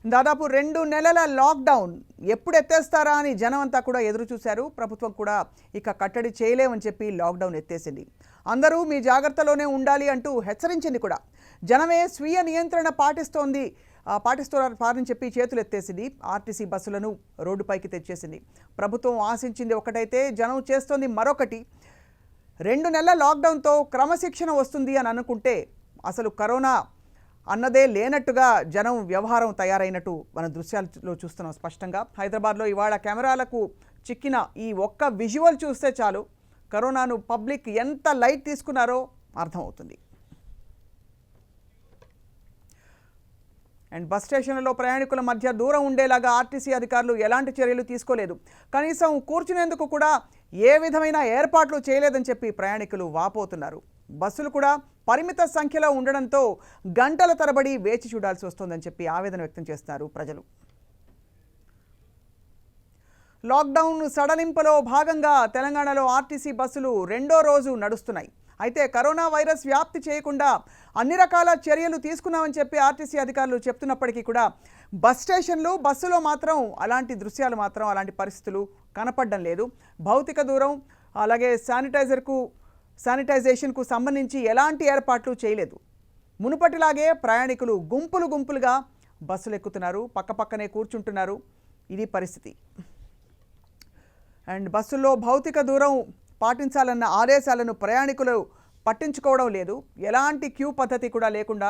దాదాపు 2 నెలల లాక్డౌన్ ఎప్పుడు ఎత్తేస్తారా అని జనం అంతా కూడా ఎదురు చూశారు. ప్రభుత్వం కూడా ఇక కట్టడి చేయలేమని చెప్పి లాక్డౌన్ ఎత్తేసింది. అందరూ మీ జాగ్రత్తలోనే ఉండాలి అంటూ హెచ్చరించింది కూడా. జనమే స్వీయ నియంత్రణ పాటిస్తున్నారని చెప్పి చేతులు ఎత్తేసింది. ఆర్టీసీ బస్సులను రోడ్డుపైకి తెచ్చేసింది. ప్రభుత్వం ఆశించింది ఒకటైతే జనం చేస్తోంది మరొకటి. 2 నెలల లాక్డౌన్తో క్రమశిక్షణ వస్తుంది అని అనుకుంటే అసలు కరోనా అన్నదే లేనట్టుగా జనం వ్యవహారం తయారైనట్టు మన దృశ్యాలలో చూస్తున్నాం స్పష్టంగా. హైదరాబాద్లో ఇవాళ కెమెరాలకు చిక్కిన ఈ ఒక్క విజువల్ చూస్తే చాలు కరోనాను పబ్లిక్ ఎంత లైట్ తీసుకున్నారో అర్థమవుతుంది. అండ్ బస్ స్టేషన్లలో ప్రయాణికుల మధ్య దూరం ఉండేలాగా ఆర్టీసీ అధికారులు ఎలాంటి చర్యలు తీసుకోలేదు. కనీసం కూర్చునేందుకు కూడా ఏ విధమైన ఏర్పాట్లు చేయలేదని చెప్పి ప్రయాణికులు వాపోతున్నారు. బస్సులు కూడా పరిమిత సంఖ్యలో ఉండడంతో గంటల తరబడి వేచి చూడాల్సి వస్తుందని చెప్పి ఆవేదన వ్యక్తం చేస్తున్నారు ప్రజలు. లాక్డౌన్ సడలింపులో భాగంగా తెలంగాణలో ఆర్టీసీ బస్సులు 2వ రోజు నడుస్తున్నాయి. అయితే కరోనా వైరస్ వ్యాప్తి చేయకుండా అన్ని రకాల చర్యలు తీసుకున్నామని చెప్పి ఆర్టీసీ అధికారులు చెప్తున్నప్పటికీ కూడా బస్ స్టేషన్లు బస్సులో మాత్రం అలాంటి పరిస్థితులు కనపడడం లేదు. భౌతిక దూరం అలాగే శానిటైజేషన్కు సంబంధించి ఎలాంటి ఏర్పాట్లు చేయలేదు. మునుపటిలాగే ప్రయాణికులు గుంపులుగా బస్సులు ఎక్కుతున్నారు, పక్కపక్కనే కూర్చుంటున్నారు. ఇది పరిస్థితి. అండ్ బస్సుల్లో భౌతిక దూరం పాటించాలన్న ఆదేశాలను ప్రయాణికులు పట్టించుకోవడం లేదు. ఎలాంటి క్యూ పద్ధతి కూడా లేకుండా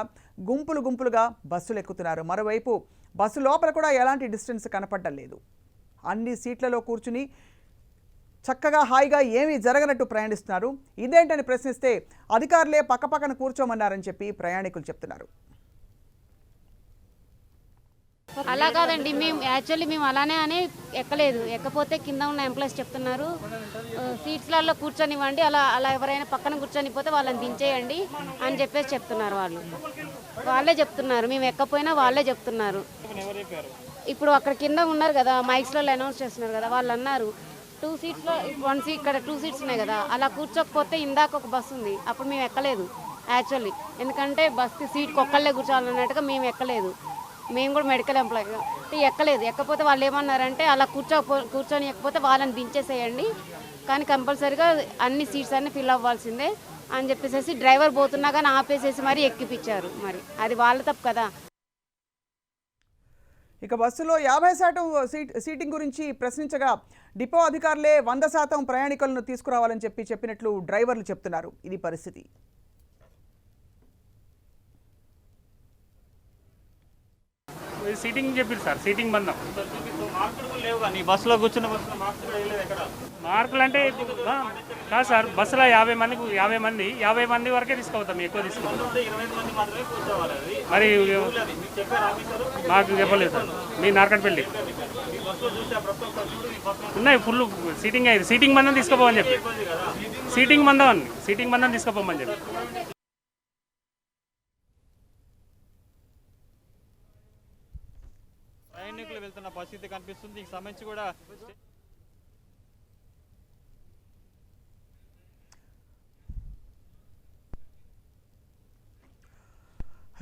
గుంపులుగా బస్సులు ఎక్కుతున్నారు. మరోవైపు బస్సు లోపల కూడా ఎలాంటి డిస్టెన్స్ కనపడడం లేదు. అన్ని సీట్లలో కూర్చుని చక్కగా హాయిగా ఏమీ జరగనట్టు ప్రయాణిస్తున్నారు. ఇదేంటని ప్రశ్నిస్తే అధికారులే పక్కపక్కన కూర్చోమన్నారని చెప్పి ప్రయాణికులు చెప్తున్నారు. అలా కాదండి, మేము అలానే అని ఎక్కపోతే కింద ఉన్న ఎంప్లాయీస్ చెప్తున్నారు సీట్స్లలో కూర్చొనివ్వండి, అలా ఎవరైనా పక్కన కూర్చొనిపోతే వాళ్ళని దించేయండి అని చెప్పేసి చెప్తున్నారు. వాళ్ళే చెప్తున్నారు, మేము ఎక్కపోయినా వాళ్ళే చెప్తున్నారు. ఇప్పుడు అక్కడ కింద ఉన్నారు కదా, మైక్స్లలో అనౌన్స్ చేస్తున్నారు కదా, వాళ్ళు అన్నారు 2 సీట్స్లో 1 సీట్ ఇక్కడ 2 సీట్స్ ఉన్నాయి కదా, అలా కూర్చోకపోతే ఇందాక ఒక బస్సు ఉంది అప్పుడు మేము ఎక్కలేదు యాక్చువల్లీ. ఎందుకంటే బస్కి సీట్కి ఒక్కళ్ళే కూర్చోవాలన్నట్టుగా మేము ఎక్కలేదు. మేము కూడా మెడికల్ ఎంప్లాయీ ఎక్కపోతే వాళ్ళు ఏమన్నారంటే అలా కూర్చొని ఎక్కపోతే వాళ్ళని దించేసేయండి, కానీ కంపల్సరీగా అన్ని సీట్స్ అన్నీ ఫిల్ అవ్వాల్సిందే అని చెప్పేసి డ్రైవర్ పోతున్నా కానీ ఆపేసేసి మరీ ఎక్కిపించారు. మరి అది వాళ్ళ తప్పు కదా. ఇక బస్సులో 50% సీటింగ్ గురించి ప్రశ్నించగా డిపో అధికారులే 100% ప్రయాణికులను తీసుకురావాలని చెప్పినట్లు డ్రైవర్లు చెప్తున్నారు. ఇది పరిస్థితి. సీటింగ్ చెప్పారు సార్, సీటింగ్ బంధం. బస్సులో కూర్చున్న మార్కులు అంటే కాదు సార్, బస్సులో 50 మంది వరకే తీసుకుపోతాం, ఎక్కువ తీసుకుంటాం. మరి మాకు చెప్పలేదు సార్. మీ నార్కట్పల్లి ఉన్నాయి ఫుల్ సీటింగ్ అయింది. సీటింగ్ బంధం తీసుకుపోమని చెప్పి సీటింగ్ బంధం తీసుకుపోమని చెప్పి ప్రయాణికులు వెళ్తున్న పరిస్థితి కనిపిస్తుంది. దీనికి సంబంధించి కూడా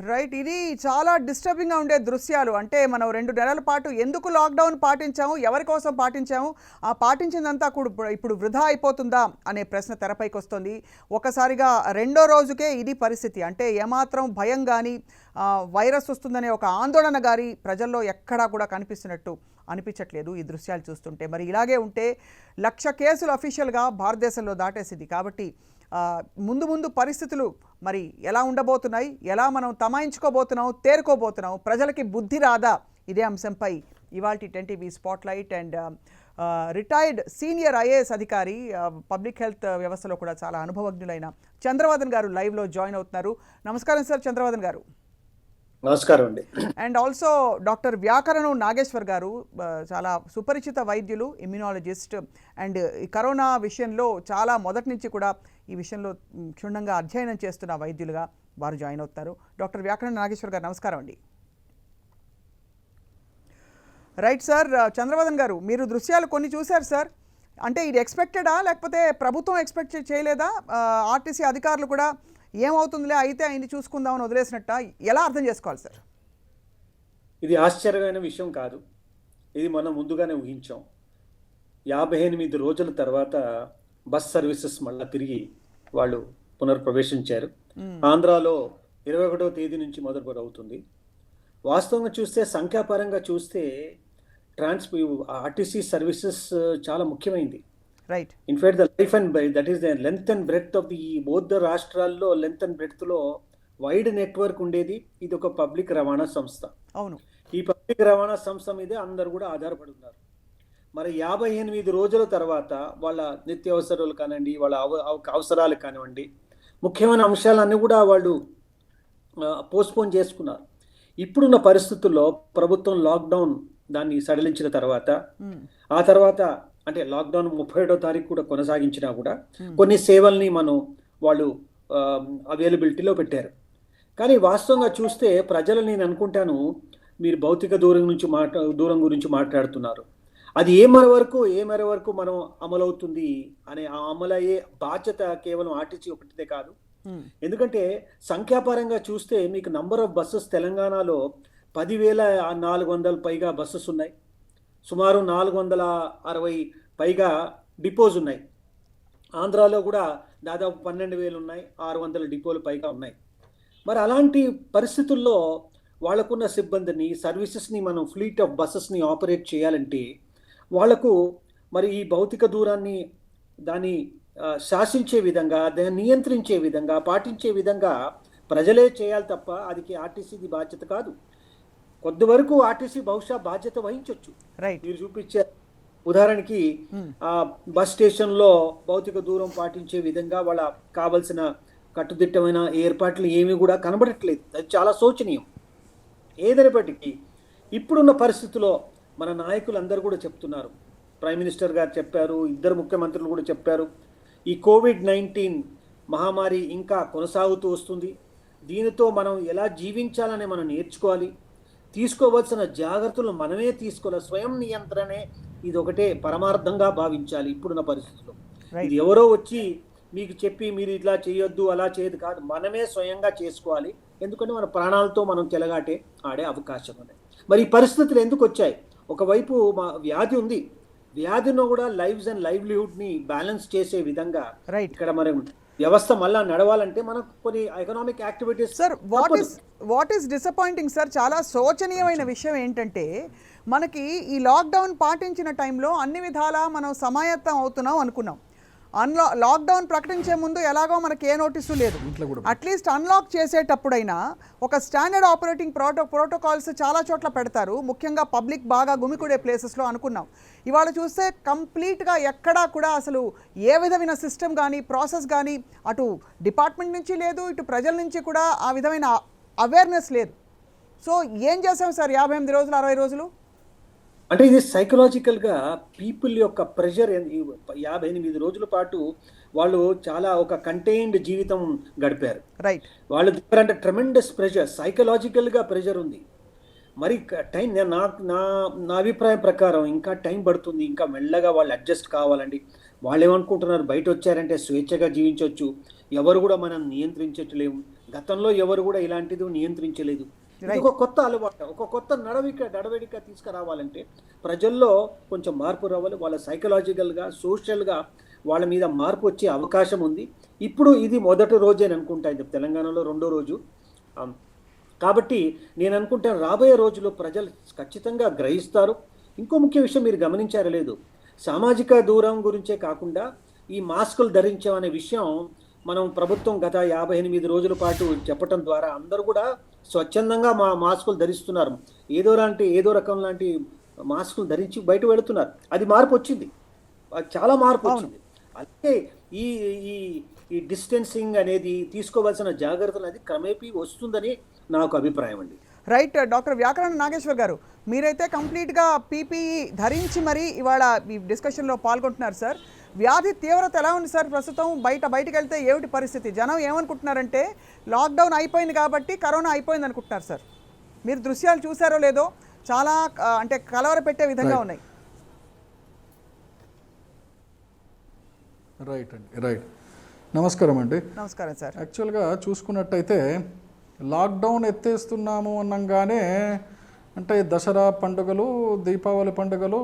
రైట్, ఇది చాలా డిస్టర్బింగ్గా ఉండే దృశ్యాలు. అంటే మనం 2 నెలల పాటు ఎందుకు లాక్డౌన్ పాటించాము, ఎవరి కోసం పాటించాము, ఆ పాటించిందంతా కూడా ఇప్పుడు వృధా అయిపోతుందా అనే ప్రశ్న తెరపైకి వస్తుంది. ఒకసారిగా 2వ రోజుకే ఇది పరిస్థితి. అంటే ఏమాత్రం భయం కానీ వైరస్ వస్తుందనే ఒక ఆందోళన గారి ప్రజల్లో ఎక్కడా కూడా కనిపిస్తున్నట్టు అనిపించట్లేదు ఈ దృశ్యాలు చూస్తుంటే. మరి ఇలాగే ఉంటే 1,00,000 కేసులు అఫీషియల్గా భారతదేశంలో దాటేసింది. కాబట్టి ముందు పరిస్థితులు మరి ఎలా ఉండబోతున్నాయి, ఎలా మనం తమాయించుకోబోతున్నాం, తేరుకోబోతున్నాం, ప్రజలకి బుద్ధి రాదా, ఇదే అంశంపై ఇవాల్టి 10TV spotlight. And retired senior IAS అధికారి, పబ్లిక్ హెల్త్ వ్యవస్థలో కూడా చాలా అనుభవజ్ఞులైన చంద్రవదన్ గారు లైవ్లో జాయిన్ అవుతున్నారు. నమస్కారం సార్ చంద్రవదన్ గారు. నమస్కారం అండి. అండ్ ఆల్సో డాక్టర్ వ్యాకరణం నాగేశ్వర్ గారు, చాలా సుపరిచిత వైద్యులు, ఇమ్యూనాలజిస్ట్. అండ్ ఈ కరోనా విషయంలో చాలా మొదటి నుంచి కూడా ఈ విషయంలో క్షుణ్ణంగా అధ్యయనం చేస్తున్న వైద్యులుగా వారు జాయిన్ అవుతారు. డాక్టర్ వ్యాకరణం నాగేశ్వర్ గారు నమస్కారం అండి. రైట్ సార్, చంద్రవదన్ గారు మీరు దృశ్యాలు కొన్ని చూశారు సార్. అంటే ఇది ఎక్స్పెక్టెడా, లేకపోతే ప్రభుత్వం ఎక్స్పెక్ట్ చేయలేదా, ఆర్టీసీ అధికారులు కూడా ఏమవుతుందిలే అయితే అయింది చూసుకుందామని వదిలేసినట్ట, ఎలా అర్థం చేసుకోవాలి సార్? ఇది ఆశ్చర్యమైన విషయం కాదు. ఇది మనం ముందుగానే ఊహించాం. 58 రోజుల తర్వాత బస్ సర్వీసెస్ మళ్ళీ తిరిగి వాళ్ళు పునర్ప్రవేశించారు. ఆంధ్రాలో 21వ తేదీ నుంచి మొదలవుతుంది. వాస్తవంగా చూస్తే సంఖ్యాపరంగా చూస్తే ఆర్టీసీ సర్వీసెస్ చాలా ముఖ్యమైనది. Right. In fact the life and that is the length and breadth of the both the రాష్ట్రాల్లో లెంత్ అండ్ బ్రెడ్త్లో వైడ్ నెట్వర్క్ ఉండేది. ఇది ఒక పబ్లిక్ రవాణా సంస్థ. అవును. ఈ పబ్లిక్ రవాణా సంస్థ మీదే అందరు కూడా ఆధారపడి ఉన్నారు. మరి 58 రోజుల తర్వాత వాళ్ళ నిత్యావసరాలు కానివ్వండి, వాళ్ళ అవసరాలు కానివ్వండి, ముఖ్యమైన అంశాలన్నీ కూడా వాళ్ళు పోస్ట్పోన్ చేసుకున్నారు. ఇప్పుడున్న పరిస్థితుల్లో ప్రభుత్వం లాక్డౌన్ దాన్ని సడలించిన తర్వాత, ఆ తర్వాత అంటే లాక్డౌన్ 31వ తారీఖు కూడా కొనసాగించినా కూడా కొన్ని సేవల్ని వాళ్ళు అవైలబిలిటీలో పెట్టారు. కానీ వాస్తవంగా చూస్తే ప్రజలు, నేను అనుకుంటాను, మీరు భౌతిక దూరం గురించి మాట్లాడుతున్నారు. అది ఏ మేర వరకు మనం అమలవుతుంది అనే ఆ అమలయ్యే బాధ్యత కేవలం ఆర్టీసీ ఒకటిదే కాదు. ఎందుకంటే సంఖ్యాపరంగా చూస్తే మీకు నంబర్ ఆఫ్ బస్సెస్ తెలంగాణలో 10,400 పైగా బస్సెస్ ఉన్నాయి. సుమారు 460 పైగా డిపోస్ ఉన్నాయి. ఆంధ్రాలో కూడా దాదాపు 12,000 ఉన్నాయి, 600 డిపోలు పైగా ఉన్నాయి. మరి అలాంటి పరిస్థితుల్లో వాళ్ళకున్న సిబ్బందిని, సర్వీసెస్ని, మనం ఫ్లీట్ ఆఫ్ బస్సెస్ని ఆపరేట్ చేయాలంటే వాళ్లకు మరి ఈ భౌతిక దూరాన్ని దాన్ని శాసించే విధంగా, దాన్ని నియంత్రించే విధంగా, పాటించే విధంగా ప్రజలే చేయాలి తప్ప అది ఆర్టీసీది బాధ్యత కాదు. కొద్ది వరకు ఆర్టీసీ బహుశా బాధ్యత వహించవచ్చు. మీరు చూపించే ఉదాహరణకి బస్ స్టేషన్లో భౌతిక దూరం పాటించే విధంగా వాళ్ళ కావలసిన కట్టుదిట్టమైన ఏర్పాట్లు ఏమీ కూడా కనబడట్లేదు. అది చాలా శోచనీయం. ఏదైనప్పటికీ ఇప్పుడున్న పరిస్థితిలో మన నాయకులందరూ కూడా చెప్తున్నారు. ప్రైమ్ మినిస్టర్ గారు చెప్పారు, ఇద్దరు ముఖ్యమంత్రులు కూడా చెప్పారు, ఈ కోవిడ్-19 మహమ్మారి ఇంకా కొనసాగుతూ వస్తుంది. దీనితో మనం ఎలా జీవించాలని మనం నేర్చుకోవాలి. తీసుకోవాల్సిన జాగ్రత్తలు మనమే తీసుకోవాలి. స్వయం నియంత్రణే ఇది ఒకటే పరమార్థంగా భావించాలి ఇప్పుడున్న పరిస్థితుల్లో. ఇది ఎవరో వచ్చి మీకు చెప్పి మీరు ఇట్లా చేయొద్దు, అలా చేయదు కాదు, మనమే స్వయంగా చేసుకోవాలి. ఎందుకంటే మన ప్రాణాలతో మనం చెలగాటే ఆడే అవకాశం ఉంది. మరి ఈ పరిస్థితులు ఎందుకు వచ్చాయి? ఒకవైపు వ్యాధి ఉంది, వ్యాధిలో కూడా లైవ్స్ అండ్ లైవ్లీహుడ్ని బ్యాలెన్స్ చేసే విధంగా ఇక్కడ మరి వ్యవస్థ మళ్ళా నడవాలంటే మనకు కొన్ని economic activities. Sir, what is disappointing sir, చాలా శోచనీయమైన విషయం ఏంటంటే మనకి ఈ లాక్డౌన్ పాటించిన టైంలో అన్ని విధాలా మనం సమాయత్తం అవుతున్నాం అనుకున్నాం. లాక్డౌన్ ప్రకటించే ముందు ఎలాగో మనకి ఏ నోటీసు లేదు. అట్లీస్ట్ అన్లాక్ చేసేటప్పుడైనా ఒక స్టాండర్డ్ ఆపరేటింగ్ ప్రోటోకాల్స్ చాలా చోట్ల పెడతారు, ముఖ్యంగా పబ్లిక్ బాగా గుమికూడే ప్లేసెస్లో అనుకున్నాం. ఇవాళ చూస్తే కంప్లీట్గా ఎక్కడా కూడా అసలు ఏ విధమైన సిస్టమ్ కానీ ప్రాసెస్ కానీ అటు డిపార్ట్మెంట్ నుంచి లేదు, ఇటు ప్రజల నుంచి కూడా ఆ విధమైన అవేర్నెస్ లేదు. సో ఏం చేసాం సార్ 58 రోజులు 60 రోజులు? అంటే ఇది సైకలాజికల్గా పీపుల్ యొక్క ప్రెషర్. 58 రోజుల పాటు వాళ్ళు చాలా ఒక కంటైన్డ్ జీవితం గడిపారు. రైట్. వాళ్ళ దగ్గర అంటే ట్రెమెండస్ ప్రెషర్, సైకలాజికల్గా ప్రెషర్ ఉంది. మరి టైం, నా అభిప్రాయం ప్రకారం ఇంకా టైం పడుతుంది. ఇంకా మెల్లగా వాళ్ళు అడ్జస్ట్ కావాలండి. వాళ్ళు ఏమనుకుంటున్నారు, బయట వచ్చారంటే స్వేచ్ఛగా జీవించవచ్చు, ఎవరు కూడా మనం నియంత్రించట్లేము. గతంలో ఎవరు కూడా ఇలాంటిది నియంత్రించలేదు. ఒక కొత్త అలవాటు, ఒక కొత్త నడవడిక తీసుకురావాలంటే ప్రజల్లో కొంచెం మార్పు రావాలి. వాళ్ళ సైకలాజికల్గా, సోషల్గా వాళ్ళ మీద మార్పు వచ్చే అవకాశం ఉంది. ఇప్పుడు ఇది మొదటి రోజే అనుకుంటా, ఇది తెలంగాణలో 2వ రోజు. కాబట్టి నేను అనుకుంటాను రాబోయే రోజుల్లో ప్రజలు ఖచ్చితంగా గ్రహిస్తారు. ఇంకో ముఖ్య విషయం మీరు గమనించారో లేదు, సామాజిక దూరం గురించే కాకుండా ఈ మాస్కులు ధరించామనే విషయం మనం ప్రభుత్వం గత 58 రోజుల పాటు చెప్పటం ద్వారా అందరూ కూడా స్వచ్ఛందంగా మాస్కులు ధరిస్తున్నారు. ఏదో రకం లాంటి మాస్కులు ధరించి బయట వెళుతున్నారు. అది మార్పు వచ్చింది, చాలా మార్పు వచ్చింది. అలాగే ఈ డిస్టెన్సింగ్ అనేది, తీసుకోవాల్సిన జాగ్రత్తలు అనేది క్రమేపీ వస్తుందని నాకు అభిప్రాయం అండి. రైట్. డాక్టర్ వ్యాకరణ నాగేశ్వర్ గారు, మీరైతే కంప్లీట్గా పీపీఈ ధరించి మరి ఇవాళ ఈ డిస్కషన్లో పాల్గొంటున్నారు సార్. వ్యాధి తీవ్రత ఎలా ఉంది సార్ ప్రస్తుతం? బయటికి వెళ్తే ఏమిటి పరిస్థితి? జనం ఏమనుకుంటున్నారంటే లాక్డౌన్ అయిపోయింది కాబట్టి కరోనా అయిపోయింది అనుకుంటున్నారు సార్. మీరు దృశ్యాలు చూసారో లేదో, చాలా అంటే కలవర పెట్టే విధంగా ఉన్నాయి. రైట్ అండి, రైట్. నమస్కారం అండి. నమస్కారం సార్. యాక్చువల్గా చూసుకున్నట్టయితే లాక్డౌన్ ఎత్తేస్తున్నాము అనగానే అంటే దసరా పండుగలు, దీపావళి పండుగలు,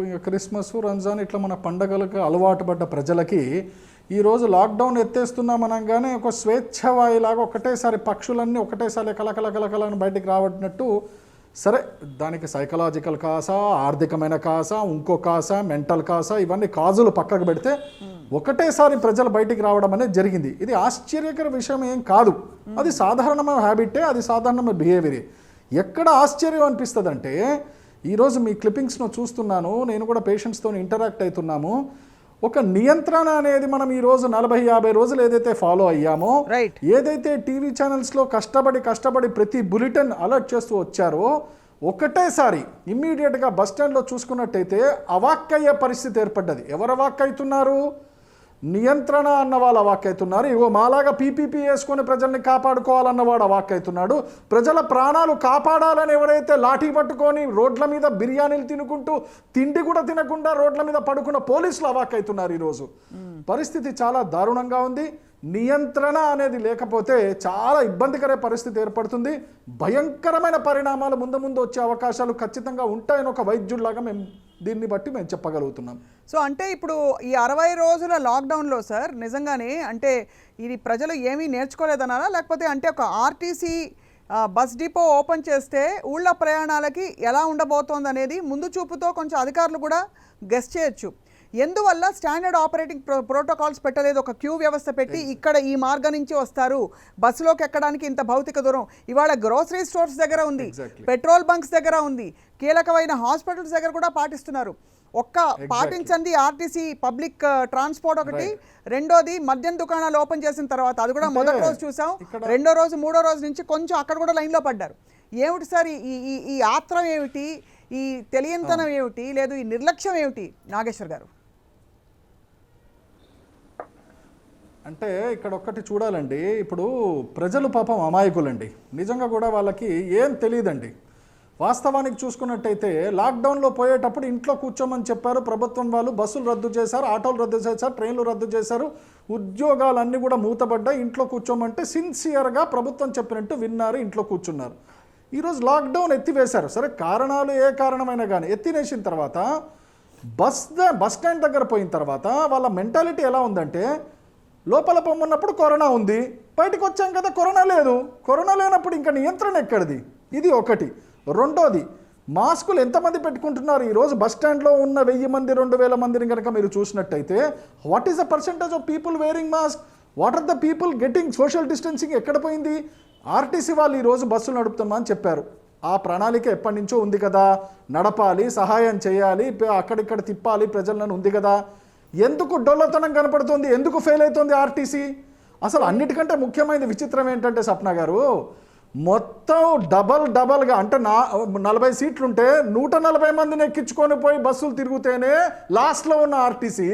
ఇక క్రిస్మస్, రంజాన్ ఇట్లా మన పండుగలకు అలవాటు పడ్డ ప్రజలకి ఈరోజు లాక్డౌన్ ఎత్తేస్తున్నాం అనగానే ఒక స్వేచ్ఛవాయులాగా ఒకటేసారి పక్షులన్నీ ఒకటేసారి కలకలని బయటికి రావట్టినట్టు. సరే, దానికి సైకలాజికల్ కాసా, ఆర్థికమైన కాసా, ఇంకో కాసా, మెంటల్ కాసా, ఇవన్నీ కాజులు పక్కకు పెడితే ఒకటేసారి ప్రజలు బయటికి రావడం అనేది జరిగింది. ఇది ఆశ్చర్యకర విషయం ఏం కాదు, అది సాధారణమైన హ్యాబిటే, అది సాధారణమైన బిహేవియరే. ఎక్కడ ఆశ్చర్యం అనిపిస్తుంది అంటే, ఈరోజు మీ క్లిప్పింగ్స్ను చూస్తున్నాను, నేను కూడా పేషెంట్స్తో ఇంటరాక్ట్ అవుతున్నాము. ఒక నియంత్రణ అనేది మనం ఈరోజు 40-50 రోజులు ఏదైతే ఫాలో అయ్యామో, ఏదైతే టీవీ ఛానల్స్లో కష్టపడి ప్రతి బులెటిన్ అలర్ట్ చేస్తూ వచ్చారో, ఒకటేసారి ఇమ్మీడియట్గా బస్ స్టాండ్లో చూసుకున్నట్టయితే అవాక్కయ్యే పరిస్థితి ఏర్పడ్డది. ఎవరు అవాక్కవుతున్నారు? నియంత్రణ అన్న వాళ్ళు అవాక్కవుతున్నారు. ఇగో మాలాగా పీపీపీ వేసుకొని ప్రజల్ని కాపాడుకోవాలన్నవాడు అవాక్కవుతున్నాడు. ప్రజల ప్రాణాలు కాపాడాలని ఎవరైతే లాఠీ పట్టుకొని రోడ్ల మీద బిర్యానీలు తినుకుంటూ తిండి కూడా తినకుండా రోడ్ల మీద పడుకున్న పోలీసులు అవాక్కవుతున్నారు. ఈరోజు పరిస్థితి చాలా దారుణంగా ఉంది. నియంత్రణ అనేది లేకపోతే చాలా ఇబ్బందికర పరిస్థితి ఏర్పడుతుంది. భయంకరమైన పరిణామాలు ముందు వచ్చే అవకాశాలు ఖచ్చితంగా ఉంటాయని ఒక వైద్యుడిలాగా దీన్ని బట్టి మేము చెప్పగలుగుతున్నాం. సో అంటే ఇప్పుడు ఈ 60 రోజుల లాక్డౌన్లో సార్ నిజంగానే అంటే ఇది ప్రజలు ఏమీ నేర్చుకోలేదన్నారా, లేకపోతే అంటే ఒక ఆర్టీసీ బస్ డిపో ఓపెన్ చేస్తే ఊళ్ళ ప్రయాణాలకి ఎలా ఉండబోతోంది అనేది ముందు చూపుతో కొంచెం అధికారులు కూడా గెస్ చేయొచ్చు. ఎందువల్ల స్టాండర్డ్ ఆపరేటింగ్ ప్రోటోకాల్స్ పెట్టలేదు? ఒక క్యూ వ్యవస్థ పెట్టి ఇక్కడ ఈ మార్గం నుంచి వస్తారు, బస్సులోకి ఎక్కడానికి ఇంత భౌతిక దూరం. ఇవాళ గ్రోసరీ స్టోర్స్ దగ్గర ఉంది, పెట్రోల్ బంక్స్ దగ్గర ఉంది, కీలకమైన హాస్పిటల్స్ దగ్గర కూడా పాటిస్తున్నారు. పాటించండి ఆర్టీసీ పబ్లిక్ ట్రాన్స్పోర్ట్ ఒకటి, రెండోది మద్యం దుకాణాలు ఓపెన్ చేసిన తర్వాత అది కూడా మొదటి రోజు చూసాం, రెండో రోజు మూడో రోజు నుంచి కొంచెం అక్కడ కూడా లైన్లో పడ్డారు. ఏమిటి సార్ ఈ ఆత్రం ఏమిటి, ఈ తెలియంతనం ఏమిటి, లేదు ఈ నిర్లక్ష్యం ఏమిటి నాగేశ్వర్ గారు? అంటే ఇక్కడ ఒక్కటి చూడాలండి, ఇప్పుడు ప్రజలు పాపం అమాయకులండి, నిజంగా కూడా వాళ్ళకి ఏం తెలియదండి. వాస్తవానికి చూసుకున్నట్టయితే లాక్డౌన్లో పోయేటప్పుడు ఇంట్లో కూర్చోమని చెప్పారు ప్రభుత్వం వాళ్ళు, బస్సులు రద్దు చేశారు, ఆటోలు రద్దు చేశారు, ట్రైన్లు రద్దు చేశారు, ఉద్యోగాలన్నీ కూడా మూతపడ్డాయి, ఇంట్లో కూర్చోమంటే సిన్సియర్గా ప్రభుత్వం చెప్పినట్టు విన్నారు, ఇంట్లో కూర్చున్నారు. ఈరోజు లాక్డౌన్ ఎత్తివేశారు. సరే, కారణాలు ఏ కారణమైనా కానీ ఎత్తివేసిన తర్వాత బస్ స్టాండ్ దగ్గర పోయిన తర్వాత వాళ్ళ మెంటాలిటీ ఎలా ఉందంటే, లోపల పొమ్మన్నప్పుడు కరోనా ఉంది, బయటకు వచ్చాం కదా కరోనా లేదు, కరోనా లేనప్పుడు ఇంకా నియంత్రణ ఎక్కడిది? ఇది ఒకటి. రెండోది, మాస్కులు ఎంతమంది పెట్టుకుంటున్నారు? ఈరోజు బస్ స్టాండ్లో ఉన్న 1000 మంది 2000 మందిని కనుక మీరు చూసినట్టయితే what is the percentage of people wearing mask? What are the people getting social distancing? ఎక్కడ పోయింది? ఆర్టీసీ వాళ్ళు ఈరోజు బస్సులు నడుపుతామని చెప్పారు. ఆ ప్రణాళిక ఎప్పటి నుంచో ఉంది కదా, నడపాలి, సహాయం చేయాలి, అక్కడిక్కడ తిప్పాలి ప్రజలను ఉంది కదా. ఎందుకు డొల్లతనం కనపడుతుంది? ఎందుకు ఫెయిల్ అవుతుంది ఆర్టీసీ? అసలు అన్నిటికంటే ముఖ్యమైన విచిత్రం ఏంటంటే సప్న గారు, మొత్తం డబల్గా అంటే 40 సీట్లుంటే 140 మందిని ఎక్కించుకొని పోయి బస్సులు తిరుగుతేనే లాస్ట్లో ఉన్న ఆర్టీసీ.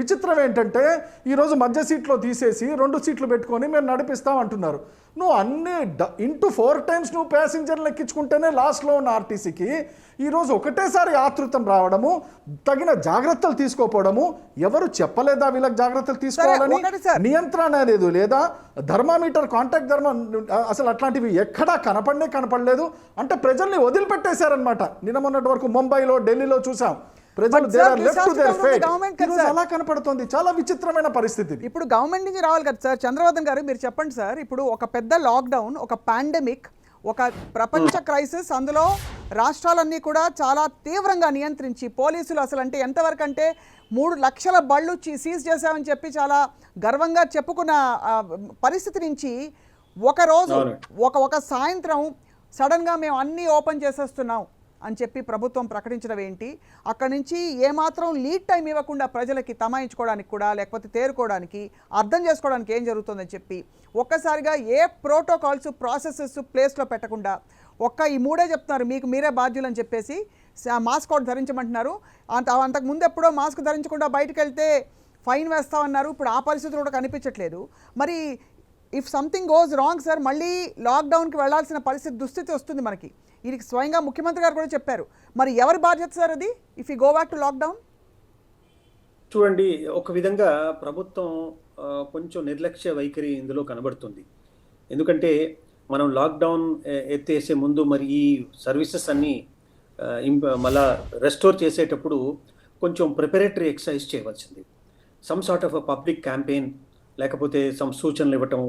విచిత్రం ఏంటంటే ఈరోజు మధ్య సీట్లో తీసేసి 2 సీట్లు పెట్టుకొని మేము నడిపిస్తాం అంటున్నారు. నువ్వు అన్ని ఇంటూ 4 టైమ్స్ నువ్వు ప్యాసింజర్లు ఎక్కించుకుంటేనే లాస్ట్లో ఉన్న ఆర్టీసీకి ఈరోజు ఒకటేసారి ఆతృతం రావడము, తగిన జాగ్రత్తలు తీసుకోపోవడము. ఎవరు చెప్పలేదా వీళ్ళకి జాగ్రత్తలు తీసుకోవాలని? నియంత్రణ అనేది లేదా? థర్మామీటర్, కాంటాక్ట్ అసలు అట్లాంటివి ఎక్కడా కనపడలేదు. అంటే ప్రజల్ని వదిలిపెట్టేశారనమాట. నిన్న మొన్నటి వరకు ముంబైలో, ఢిల్లీలో చూసాం, ప్రజలు అలా కనపడుతుంది. చాలా విచిత్రమైన పరిస్థితి. ఇప్పుడు గవర్నమెంట్ నుంచి రావాలి కదా సార్. చంద్రవర్ధన్ గారు మీరు చెప్పండి సార్, ఇప్పుడు ఒక పెద్ద లాక్డౌన్, ఒక పాండమిక్, ఒక ప్రపంచ క్రైసిస్, అందులో రాష్ట్రాలన్నీ కూడా చాలా తీవ్రంగా నియంత్రించి పోలీసులు అసలు అంటే ఎంతవరకు అంటే 3 లక్షల బళ్ళు సీజ్ చేశామని చెప్పి చాలా గర్వంగా చెప్పుకున్న పరిస్థితి నుంచి ఒకరోజు ఒక సాయంత్రం సడన్గా మేము అన్నీ ఓపెన్ చేసేస్తున్నాం అని చెప్పి ప్రభుత్వం ప్రకటించడం ఏంటి? అక్కడి నుంచి ఏమాత్రం లీడ్ టైం ఇవ్వకుండా ప్రజలకి తమాయించుకోవడానికి కూడా, లేకపోతే తేరుకోవడానికి, అర్థం చేసుకోవడానికి ఏం జరుగుతుందని చెప్పి ఒక్కసారిగా ఏ ప్రోటోకాల్స్, ప్రాసెసెస్ ప్లేస్లో పెట్టకుండా ఈ 3 చెప్తున్నారు, మీకు మీరే బాధ్యులు అని చెప్పేసి మాస్క్ ఒకటి ధరించమంటున్నారు. అంతకు ముందు ఎప్పుడో మాస్క్ ధరించకుండా బయటకు వెళ్తే ఫైన్ వేస్తామన్నారు. ఇప్పుడు ఆ పరిస్థితులు కూడా కనిపించట్లేదు. మరి if something goes wrong sir, మళ్ళీ లాక్డౌన్కి వెళ్లాల్సిన దుస్థితి వస్తుంది మనకి. ఇది స్వయంగా ముఖ్యమంత్రి గారు కూడా చెప్పారు. మరి ఎవరి బాధ్యత సార్ అది, if you go back to lockdown? చూడండి, ఒక విధంగా ప్రభుత్వం కొంచెం నిర్లక్ష్య వైఖరి ఇందులో కనబడుతుంది. ఎందుకంటే మనం లాక్డౌన్ ఎత్తేసే ముందు మరి ఈ సర్వీసెస్ అన్నీ మళ్ళా రెస్టోర్ చేసేటప్పుడు కొంచెం ప్రిపరేటరీ ఎక్సర్సైజ్ చేయవలసింది. Some sort of a public campaign, లేకపోతే సమ్ సూచనలు ఇవ్వటం,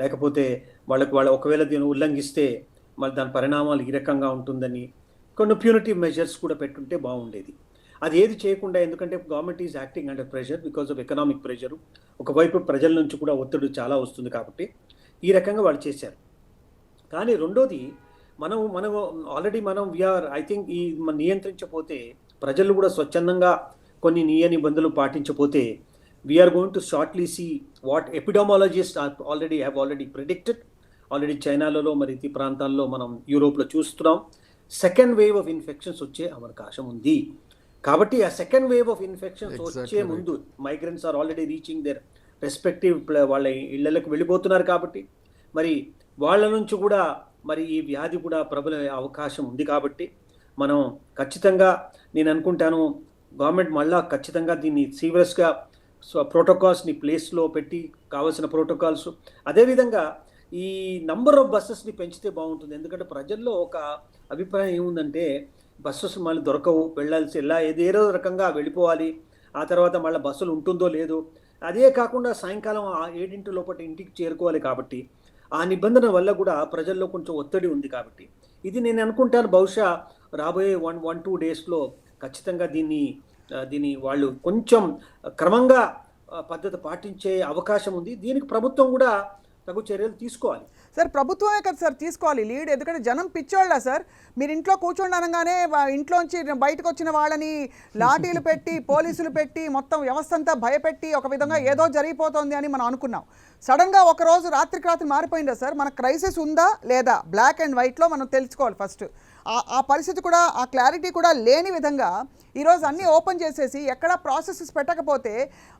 లేకపోతే వాళ్ళ ఒకవేళ దీన్ని ఉల్లంఘిస్తే మరి దాని పరిణామాలు ఈ రకంగా ఉంటుందని కొన్ని ప్యూనిటివ్ మెజర్స్ కూడా పెట్టుంటే బాగుండేది. అది ఏది చేయకుండా, ఎందుకంటే government is acting under pressure because of economic pressure, ఒకవైపు ప్రజల నుంచి కూడా ఒత్తిడి చాలా వస్తుంది కాబట్టి ఈ రకంగా వాళ్ళు చేశారు. కానీ రెండోది, మనం ఆల్రెడీ వీఆర్ ఐ థింక్ ఈ నియంత్రించకపోతే, ప్రజలు కూడా స్వచ్ఛందంగా కొన్ని నియమ నిబంధనలు పాటించకపోతే we're going to shortly see what epidemiologist have already predicted. Already చైనాలలో మరి ఇతర ప్రాంతాల్లో మనం యూరోప్లో చూస్తున్నాం. సెకండ్ వేవ్ ఆఫ్ ఇన్ఫెక్షన్స్ వచ్చే అవకాశం ఉంది. కాబట్టి ఆ సెకండ్ వేవ్ ఆఫ్ ఇన్ఫెక్షన్స్ వచ్చే ముందు migrants are already reaching there respective వాళ్ళ ఇళ్లకు వెళ్ళిపోతున్నారు. కాబట్టి మరి వాళ్ళ నుంచి కూడా మరి ఈ వ్యాధి కూడా ప్రబలే అవకాశం ఉంది. కాబట్టి మనం ఖచ్చితంగా, నేను అనుకుంటాను, గవర్నమెంట్ మళ్ళా ఖచ్చితంగా దీన్ని సీరియస్గా ప్రోటోకాల్స్ని ప్లేస్లో పెట్టి కావాల్సిన ప్రోటోకాల్స్, అదేవిధంగా ఈ నంబర్ ఆఫ్ బస్సెస్ని పెంచితే బాగుంటుంది. ఎందుకంటే ప్రజల్లో ఒక అభిప్రాయం ఏముందంటే బస్సెస్ మళ్ళీ దొరకవు, ఏదో రకంగా వెళ్ళిపోవాలి, ఆ తర్వాత మళ్ళీ బస్సులు ఉంటుందో లేదో, అదే కాకుండా సాయంకాలం 7 లోపల ఇంటికి చేరుకోవాలి. కాబట్టి ఆ నిబంధన వల్ల కూడా ప్రజల్లో కొంచెం ఒత్తిడి ఉంది. కాబట్టి ఇది నేను అనుకుంటాను బహుశా రాబోయే 1-2 డేస్లో ఖచ్చితంగా దీన్ని వాళ్ళు కొంచెం క్రమంగా పద్ధతి పాటించే అవకాశం ఉంది. దీనికి ప్రభుత్వం కూడా తగు చర్యలు తీసుకోవాలి. సార్, ప్రభుత్వమే కదా సార్ తీసుకోవాలి లీడ్. ఎందుకంటే జనం పిచ్చోళ్ళ సార్. మీరు ఇంట్లో కూర్చోండి అనగానే ఇంట్లోంచి బయటకు వచ్చిన వాళ్ళని లాఠీలు పెట్టి, పోలీసులు పెట్టి, మొత్తం వ్యవస్థ అంతా భయపెట్టి ఒక విధంగా ఏదో జరిగిపోతుంది అని మనం అనుకున్నాం. సడన్గా ఒకరోజు రాత్రికి రాత్రి మారిపోయిందా సార్? మన క్రైసిస్ ఉందా లేదా బ్లాక్ అండ్ వైట్లో మనం తెలుసుకోవాలి ఫస్ట్. ఆ పరిస్థితి కూడా, ఆ క్లారిటీ కూడా లేని విధంగా ఈరోజు అన్నీ ఓపెన్ చేసేసి ఎక్కడ ప్రాసెసెస్ పెట్టకపోతే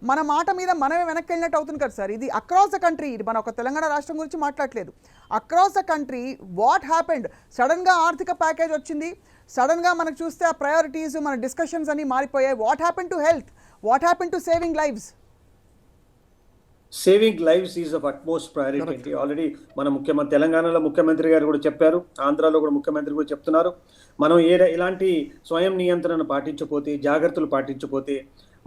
మన మాట మీద మనమే వెనక్కి వెళ్ళినట్టు అవుతుంది కదా సార్. ఇది అక్రాస్ ద కంట్రీ. ఇది మన ఒక తెలంగాణ రాష్ట్రం గురించి మాట్లాడలేదు. Across the country what happened? సడన్గా ఆర్థిక ప్యాకేజ్ వచ్చింది, సడన్గా మనకు చూస్తే ఆ ప్రయారిటీస్, మన డిస్కషన్స్ అన్నీ మారిపోయాయి. What happen to health? What happen to saving lives? Saving lives is of utmost priority. Already మన తెలంగాణలో ముఖ్యమంత్రి గారు కూడా చెప్పారు, ఆంధ్రాలో కూడా ముఖ్యమంత్రి కూడా చెప్తున్నారు. మనం ఇలాంటి స్వయం నియంత్రణ పాటించకపోతే, జాగ్రత్తలు పాటించకపోతే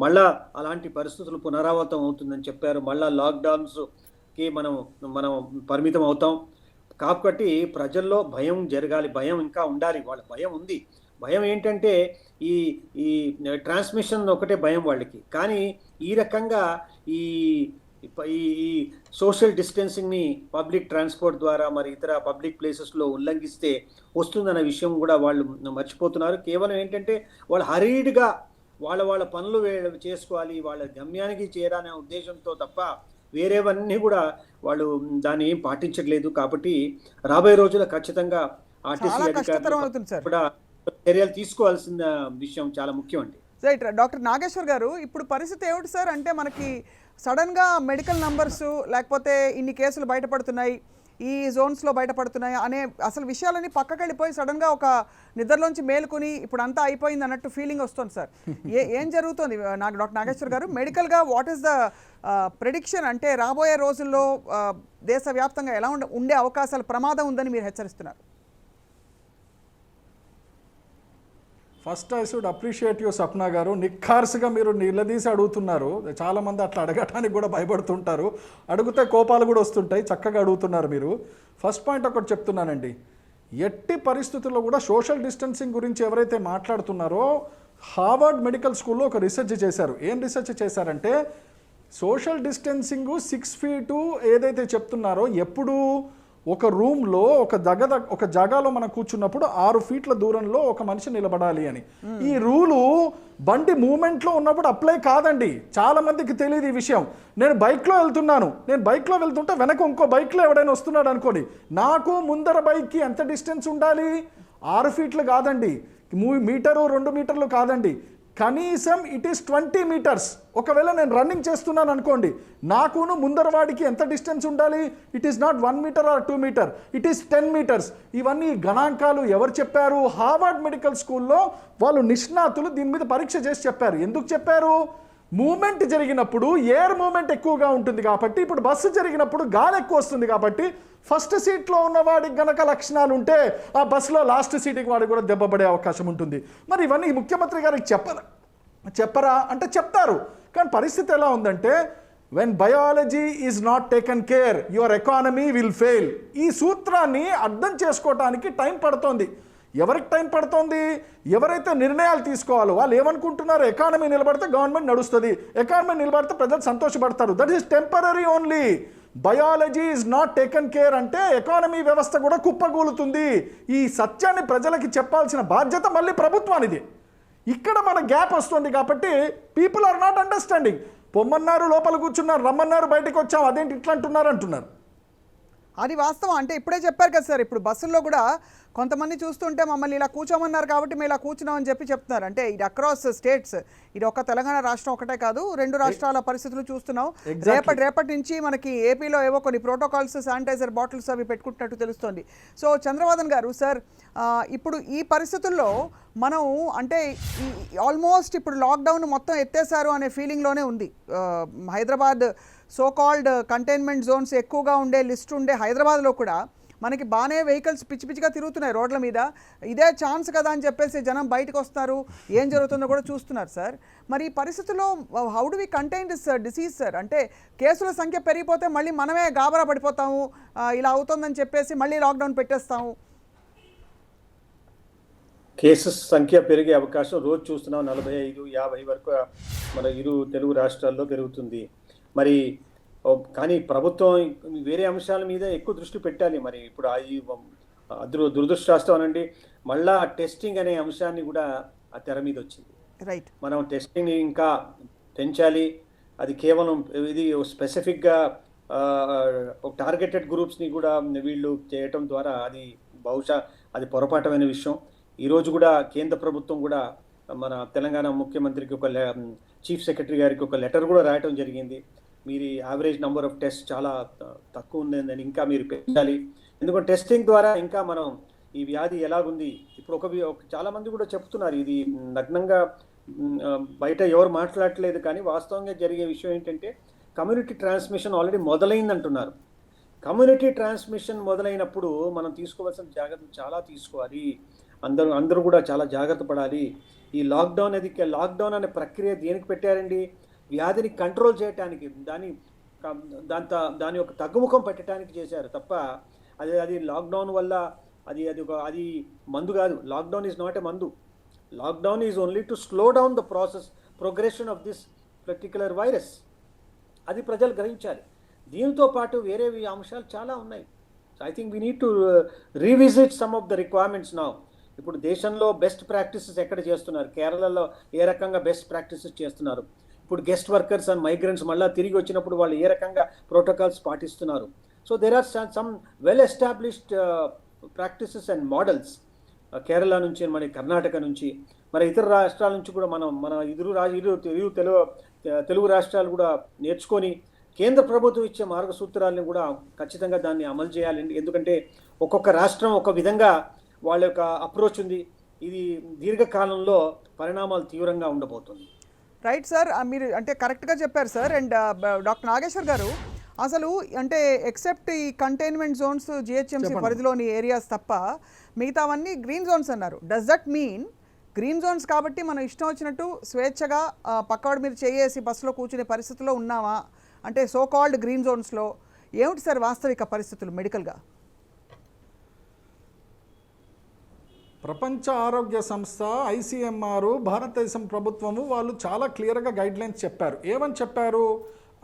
మళ్ళా అలాంటి పరిస్థితులు పునరావృతం అవుతుందని చెప్పారు. మళ్ళా లాక్డౌన్స్కి మనం పరిమితం అవుతాం. కాబట్టి ప్రజల్లో భయం జరగాలి, భయం ఇంకా ఉండాలి. వాళ్ళ భయం ఉంది. భయం ఏంటంటే ఈ ట్రాన్స్మిషన్ ఒకటే భయం వాళ్ళకి. కానీ ఈ రకంగా ఈ సోషల్ డిస్టెన్సింగ్ని పబ్లిక్ ట్రాన్స్పోర్ట్ ద్వారా మరి ఇతర పబ్లిక్ ప్లేసెస్లో ఉల్లంఘిస్తే వస్తుందన్న విషయం కూడా వాళ్ళు మర్చిపోతున్నారు. కేవలం ఏంటంటే వాళ్ళు హరీడ్గా వాళ్ళ పనులు చేసుకోవాలి, వాళ్ళ గమ్యానికి చేరాలనే ఉద్దేశంతో తప్ప వేరేవన్నీ కూడా వాళ్ళు దాన్ని ఏం పాటించట్లేదు. కాబట్టి రాబోయే రోజుల్లో ఖచ్చితంగా ఆర్టీసీ అధికారులు కూడా చర్యలు తీసుకోవాల్సిన విషయం చాలా ముఖ్యం అండి. రైట్. డాక్టర్ నాగేశ్వర్ గారు, ఇప్పుడు పరిస్థితి ఏమిటి సార్? అంటే మనకి సడన్గా మెడికల్ నంబర్సు, లేకపోతే ఇన్ని కేసులు బయటపడుతున్నాయి, ఈ జోన్స్లో బయటపడుతున్నాయి అనే అసలు విషయాలన్నీ పక్కకి వెళ్ళిపోయి సడన్గా ఒక నిద్రలోంచి మేలుకొని ఇప్పుడు అంతా అయిపోయింది అన్నట్టు ఫీలింగ్ వస్తుంది సార్. ఏం జరుగుతుంది డాక్టర్ నాగేశ్వర్ గారు? మెడికల్గా వాట్ ఈస్ ద ప్రెడిక్షన్? అంటే రాబోయే రోజుల్లో దేశవ్యాప్తంగా ఎలా ఉండే అవకాశాలు, ప్రమాదం ఉందని మీరు హెచ్చరిస్తున్నారు? First I should appreciate you Sapna గారు. నిఖార్సుగా మీరు నిలదీసి అడుగుతున్నారు. చాలామంది అట్లా అడగటానికి కూడా భయపడుతుంటారు, అడిగితే కోపాలు కూడా వస్తుంటాయి. చక్కగా అడుగుతున్నారు మీరు. ఫస్ట్ పాయింట్ ఒకటి చెప్తున్నానండి, ఎట్టి పరిస్థితుల్లో కూడా సోషల్ డిస్టెన్సింగ్ గురించి ఎవరైతే మాట్లాడుతున్నారో, హార్వర్డ్ మెడికల్ స్కూల్లో ఒక రీసెర్చ్ చేశారు. ఏం రీసెర్చ్ చేశారంటే, సోషల్ డిస్టెన్సింగ్ 6 feet ఏదైతే చెప్తున్నారో, ఎప్పుడు ఒక రూమ్లో ఒక జగాలో మనం కూర్చున్నప్పుడు 6 feet దూరంలో ఒక మనిషి నిలబడాలి అని. ఈ రూలు బండి మూమెంట్లో ఉన్నప్పుడు అప్లై కాదండి. చాలా మందికి తెలియదు ఈ విషయం. నేను బైక్లో వెళ్తుంటే వెనక ఇంకో బైక్లో ఎవడైనా వస్తున్నాడు అనుకోండి, నాకు ముందర బైక్కి ఎంత డిస్టెన్స్ ఉండాలి? 6 feet కాదండి, మీటరు 2 మీటర్లు కాదండి, కనీసం ఇట్ ఈస్ 20 meters. ఒకవేళ నేను రన్నింగ్ చేస్తున్నాను అనుకోండి, నాకును ముందర వాడికి ఎంత డిస్టెన్స్ ఉండాలి? It is not 1 meter or 2 meter, it is 10 meters. ఇవన్నీ గణాంకాలు ఎవరు చెప్పారు? హార్వర్డ్ మెడికల్ స్కూల్లో వాళ్ళు నిష్ణాతులు దీని మీద పరీక్ష చేసి చెప్పారు. ఎందుకు చెప్పారు? మూమెంట్ జరిగినప్పుడు ఎయిర్ మూమెంట్ ఎక్కువగా ఉంటుంది కాబట్టి, ఇప్పుడు బస్సు జరిగినప్పుడు గాలి ఎక్కువ వస్తుంది కాబట్టి ఫస్ట్ సీట్లో ఉన్నవాడికి గనక లక్షణాలు ఉంటే ఆ బస్సులో లాస్ట్ సీట్కి వాడికి కూడా దెబ్బ పడే అవకాశం ఉంటుంది. మరి ఇవన్నీ ముఖ్యమంత్రి గారికి చెప్పరా అంటే చెప్తారు. కానీ పరిస్థితి ఎలా ఉందంటే, when biology is not taken care your economy will fail. ఈ సూత్రాన్ని అర్థం చేసుకోవటానికి టైం పడుతోంది. ఎవరికి టైం పడుతోంది? ఎవరైతే నిర్ణయాలు తీసుకోవాలో వాళ్ళు ఏమనుకుంటున్నారు, ఎకానమీ నిలబడితే గవర్నమెంట్ నడుస్తుంది, ఎకానమీ నిలబడితే ప్రజలు సంతోషపడతారు. That is temporary only. Biology is not taken care అంటే ఎకానమీ వ్యవస్థ కూడా కుప్పగూలుతుంది. ఈ సత్యాన్ని ప్రజలకి చెప్పాల్సిన బాధ్యత మళ్ళీ ప్రభుత్వానిది. ఇక్కడ మన గ్యాప్ వస్తుంది కాబట్టి పీపుల్ ఆర్ నాట్ అండర్స్టాండింగ్. పొమ్మన్నారు, లోపల కూర్చున్నారు, రమ్మన్నారు, బయటకు వచ్చాం, అదేంటి ఇట్లా అంటున్నారు. అది వాస్తవం. అంటే ఇప్పుడే చెప్పారు కదా సార్, ఇప్పుడు బస్సుల్లో కూడా కొంతమంది చూస్తుంటే మమ్మల్ని ఇలా కూర్చోమన్నారు కాబట్టి మేము ఇలా కూర్చున్నామని చెప్తున్నారు. అంటే ఇది అక్రాస్ స్టేట్స్, ఇది ఒక తెలంగాణ రాష్ట్రం ఒకటే కాదు, 2 రాష్ట్రాల పరిస్థితులు చూస్తున్నాం. రేపటి నుంచి మనకి ఏపీలో ఏవో కొన్ని ప్రోటోకాల్స్, శానిటైజర్ బాటిల్స్ అవి పెట్టుకుంటున్నట్టు తెలుస్తోంది. సో చంద్రవర్ధన్ గారు సార్, ఇప్పుడు ఈ పరిస్థితుల్లో మనం అంటే ఆల్మోస్ట్ ఇప్పుడు లాక్డౌన్ మొత్తం ఎత్తేసారు అనే ఫీలింగ్లోనే ఉంది. Hyderabad so called containment Jones ఎక్కువగా ఉండే లిస్ట్ ఉండే హైదరాబాద్లో కూడా మనకి బాగానే వెహికల్స్ పిచ్చి పిచ్చిగా తిరుగుతున్నాయి రోడ్ల మీద. ఇదే ఛాన్స్ కదా అని చెప్పేసి జనం బయటకు వస్తున్నారు, ఏం జరుగుతుందో కూడా చూస్తున్నారు సార్. మరి ఈ పరిస్థితుల్లో how do we contain this disease sir? అంటే కేసుల సంఖ్య పెరిగిపోతే మళ్ళీ మనమే గాబరా పడిపోతాము, ఇలా అవుతుందని చెప్పేసి మళ్ళీ లాక్డౌన్ పెట్టేస్తాము. కేసెస్ సంఖ్య పెరిగే అవకాశం రోజు చూస్తున్నాం. 45-50 వరకు మన తెలుగు రాష్ట్రాల్లో పెరుగుతుంది. మరి కానీ ప్రభుత్వం వేరే అంశాల మీద ఎక్కువ దృష్టి పెట్టాలి. మరి ఇప్పుడు దురదృష్టం అనండి, మళ్ళా టెస్టింగ్ అనే అంశాన్ని కూడా ఆ తెర మీద వచ్చింది. రైట్, మనం టెస్టింగ్ ఇంకా పెంచాలి. అది కేవలం ఇది స్పెసిఫిక్గా టార్గెటెడ్ గ్రూప్స్ని కూడా వీళ్ళు చేయటం ద్వారా అది బహుశా అది పొరపాటమైన విషయం. ఈరోజు కూడా కేంద్ర ప్రభుత్వం కూడా మన తెలంగాణ ముఖ్యమంత్రికి చీఫ్ సెక్రటరీ గారికి ఒక లెటర్ కూడా రాయటం జరిగింది. మీరు యావరేజ్ నెంబర్ ఆఫ్ టెస్ట్ చాలా తక్కువ ఉందని ఇంకా మీరు పెంచాలి. ఎందుకంటే టెస్టింగ్ ద్వారా ఇంకా మనం ఈ వ్యాధి ఎలాగుంది ఇప్పుడు చాలా మంది కూడా చెప్తున్నారు. ఇది నగ్నంగా బయట ఎవరు మాట్లాడట్లేదు, కానీ వాస్తవంగా జరిగే విషయం ఏంటంటే కమ్యూనిటీ ట్రాన్స్మిషన్ ఆల్రెడీ మొదలైందంటున్నారు. కమ్యూనిటీ ట్రాన్స్మిషన్ మొదలైనప్పుడు మనం తీసుకోవాల్సిన జాగ్రత్తలు చాలా తీసుకోవాలి. అందరూ కూడా చాలా జాగ్రత్త పడాలి. ఈ లాక్డౌన్ అనే ప్రక్రియ దేనికి పెట్టారండి? వ్యాధిని కంట్రోల్ చేయడానికి, దాని యొక్క తగ్గుముఖం పెట్టడానికి చేశారు తప్ప అది లాక్డౌన్ వల్ల అది మందు కాదు. లాక్డౌన్ ఈజ్ నాట్ ఎ మందు. Lockdown is only to slow down the progression of this particular virus. అది ప్రజలు గ్రహించాలి. దీంతో పాటు వేరే అంశాలు చాలా ఉన్నాయి. I think we need to revisit some of the requirements now. ఇప్పుడు దేశంలో బెస్ట్ ప్రాక్టీసెస్ ఎక్కడ చేస్తున్నారు? కేరళలో ఏ రకంగా బెస్ట్ ప్రాక్టీసెస్ చేస్తున్నారు? ఇప్పుడు గెస్ట్ వర్కర్స్ అండ్ మైగ్రెంట్స్ మళ్ళీ తిరిగి వచ్చినప్పుడు వాళ్ళు ఏ రకంగా ప్రోటోకాల్స్ పాటిస్తున్నారు? So there are some well established practices and models. Kerala నుంచి, మన కర్ణాటక నుంచి, మరి ఇతర రాష్ట్రాల నుంచి కూడా మన తెలుగు రాష్ట్రాలు కూడా నేర్చుకొని కేంద్ర ప్రభుత్వం ఇచ్చే మార్గసూత్రాలను కూడా ఖచ్చితంగా దాన్ని అమలు చేయాలండి. ఎందుకంటే ఒక్కొక్క రాష్ట్రం ఒక విధంగా వాళ్ళ యొక్క అప్రోచ్ ఉంది. ఇది దీర్ఘకాలంలో పరిణామాలు తీవ్రంగా ఉండబోతుంది. రైట్ సార్, మీరు అంటే కరెక్ట్గా చెప్పారు సార్. అండ్ డాక్టర్ నాగేశ్వర్ గారు, అసలు అంటే ఎక్సెప్ట్ ఈ కంటైన్మెంట్ జోన్స్ జిహెచ్ఎంసీ పరిధిలోని ఏరియాస్ తప్ప మిగతావన్నీ గ్రీన్ జోన్స్ అన్నారు. Does that mean green Jones కాబట్టి మనం ఇష్టం వచ్చినట్టు స్వేచ్ఛగా పక్కవాడి మీద చేయేసి బస్సులో కూర్చునే పరిస్థితుల్లో ఉన్నామా? అంటే సో కాల్డ్ గ్రీన్ జోన్స్లో ఏమిటి సార్ వాస్తవిక పరిస్థితులు మెడికల్గా? ప్రపంచ ఆరోగ్య సంస్థ, ICMR, భారతదేశం ప్రభుత్వము వాళ్ళు చాలా క్లియర్గా గైడ్లైన్స్ చెప్పారు. ఏమని చెప్పారు?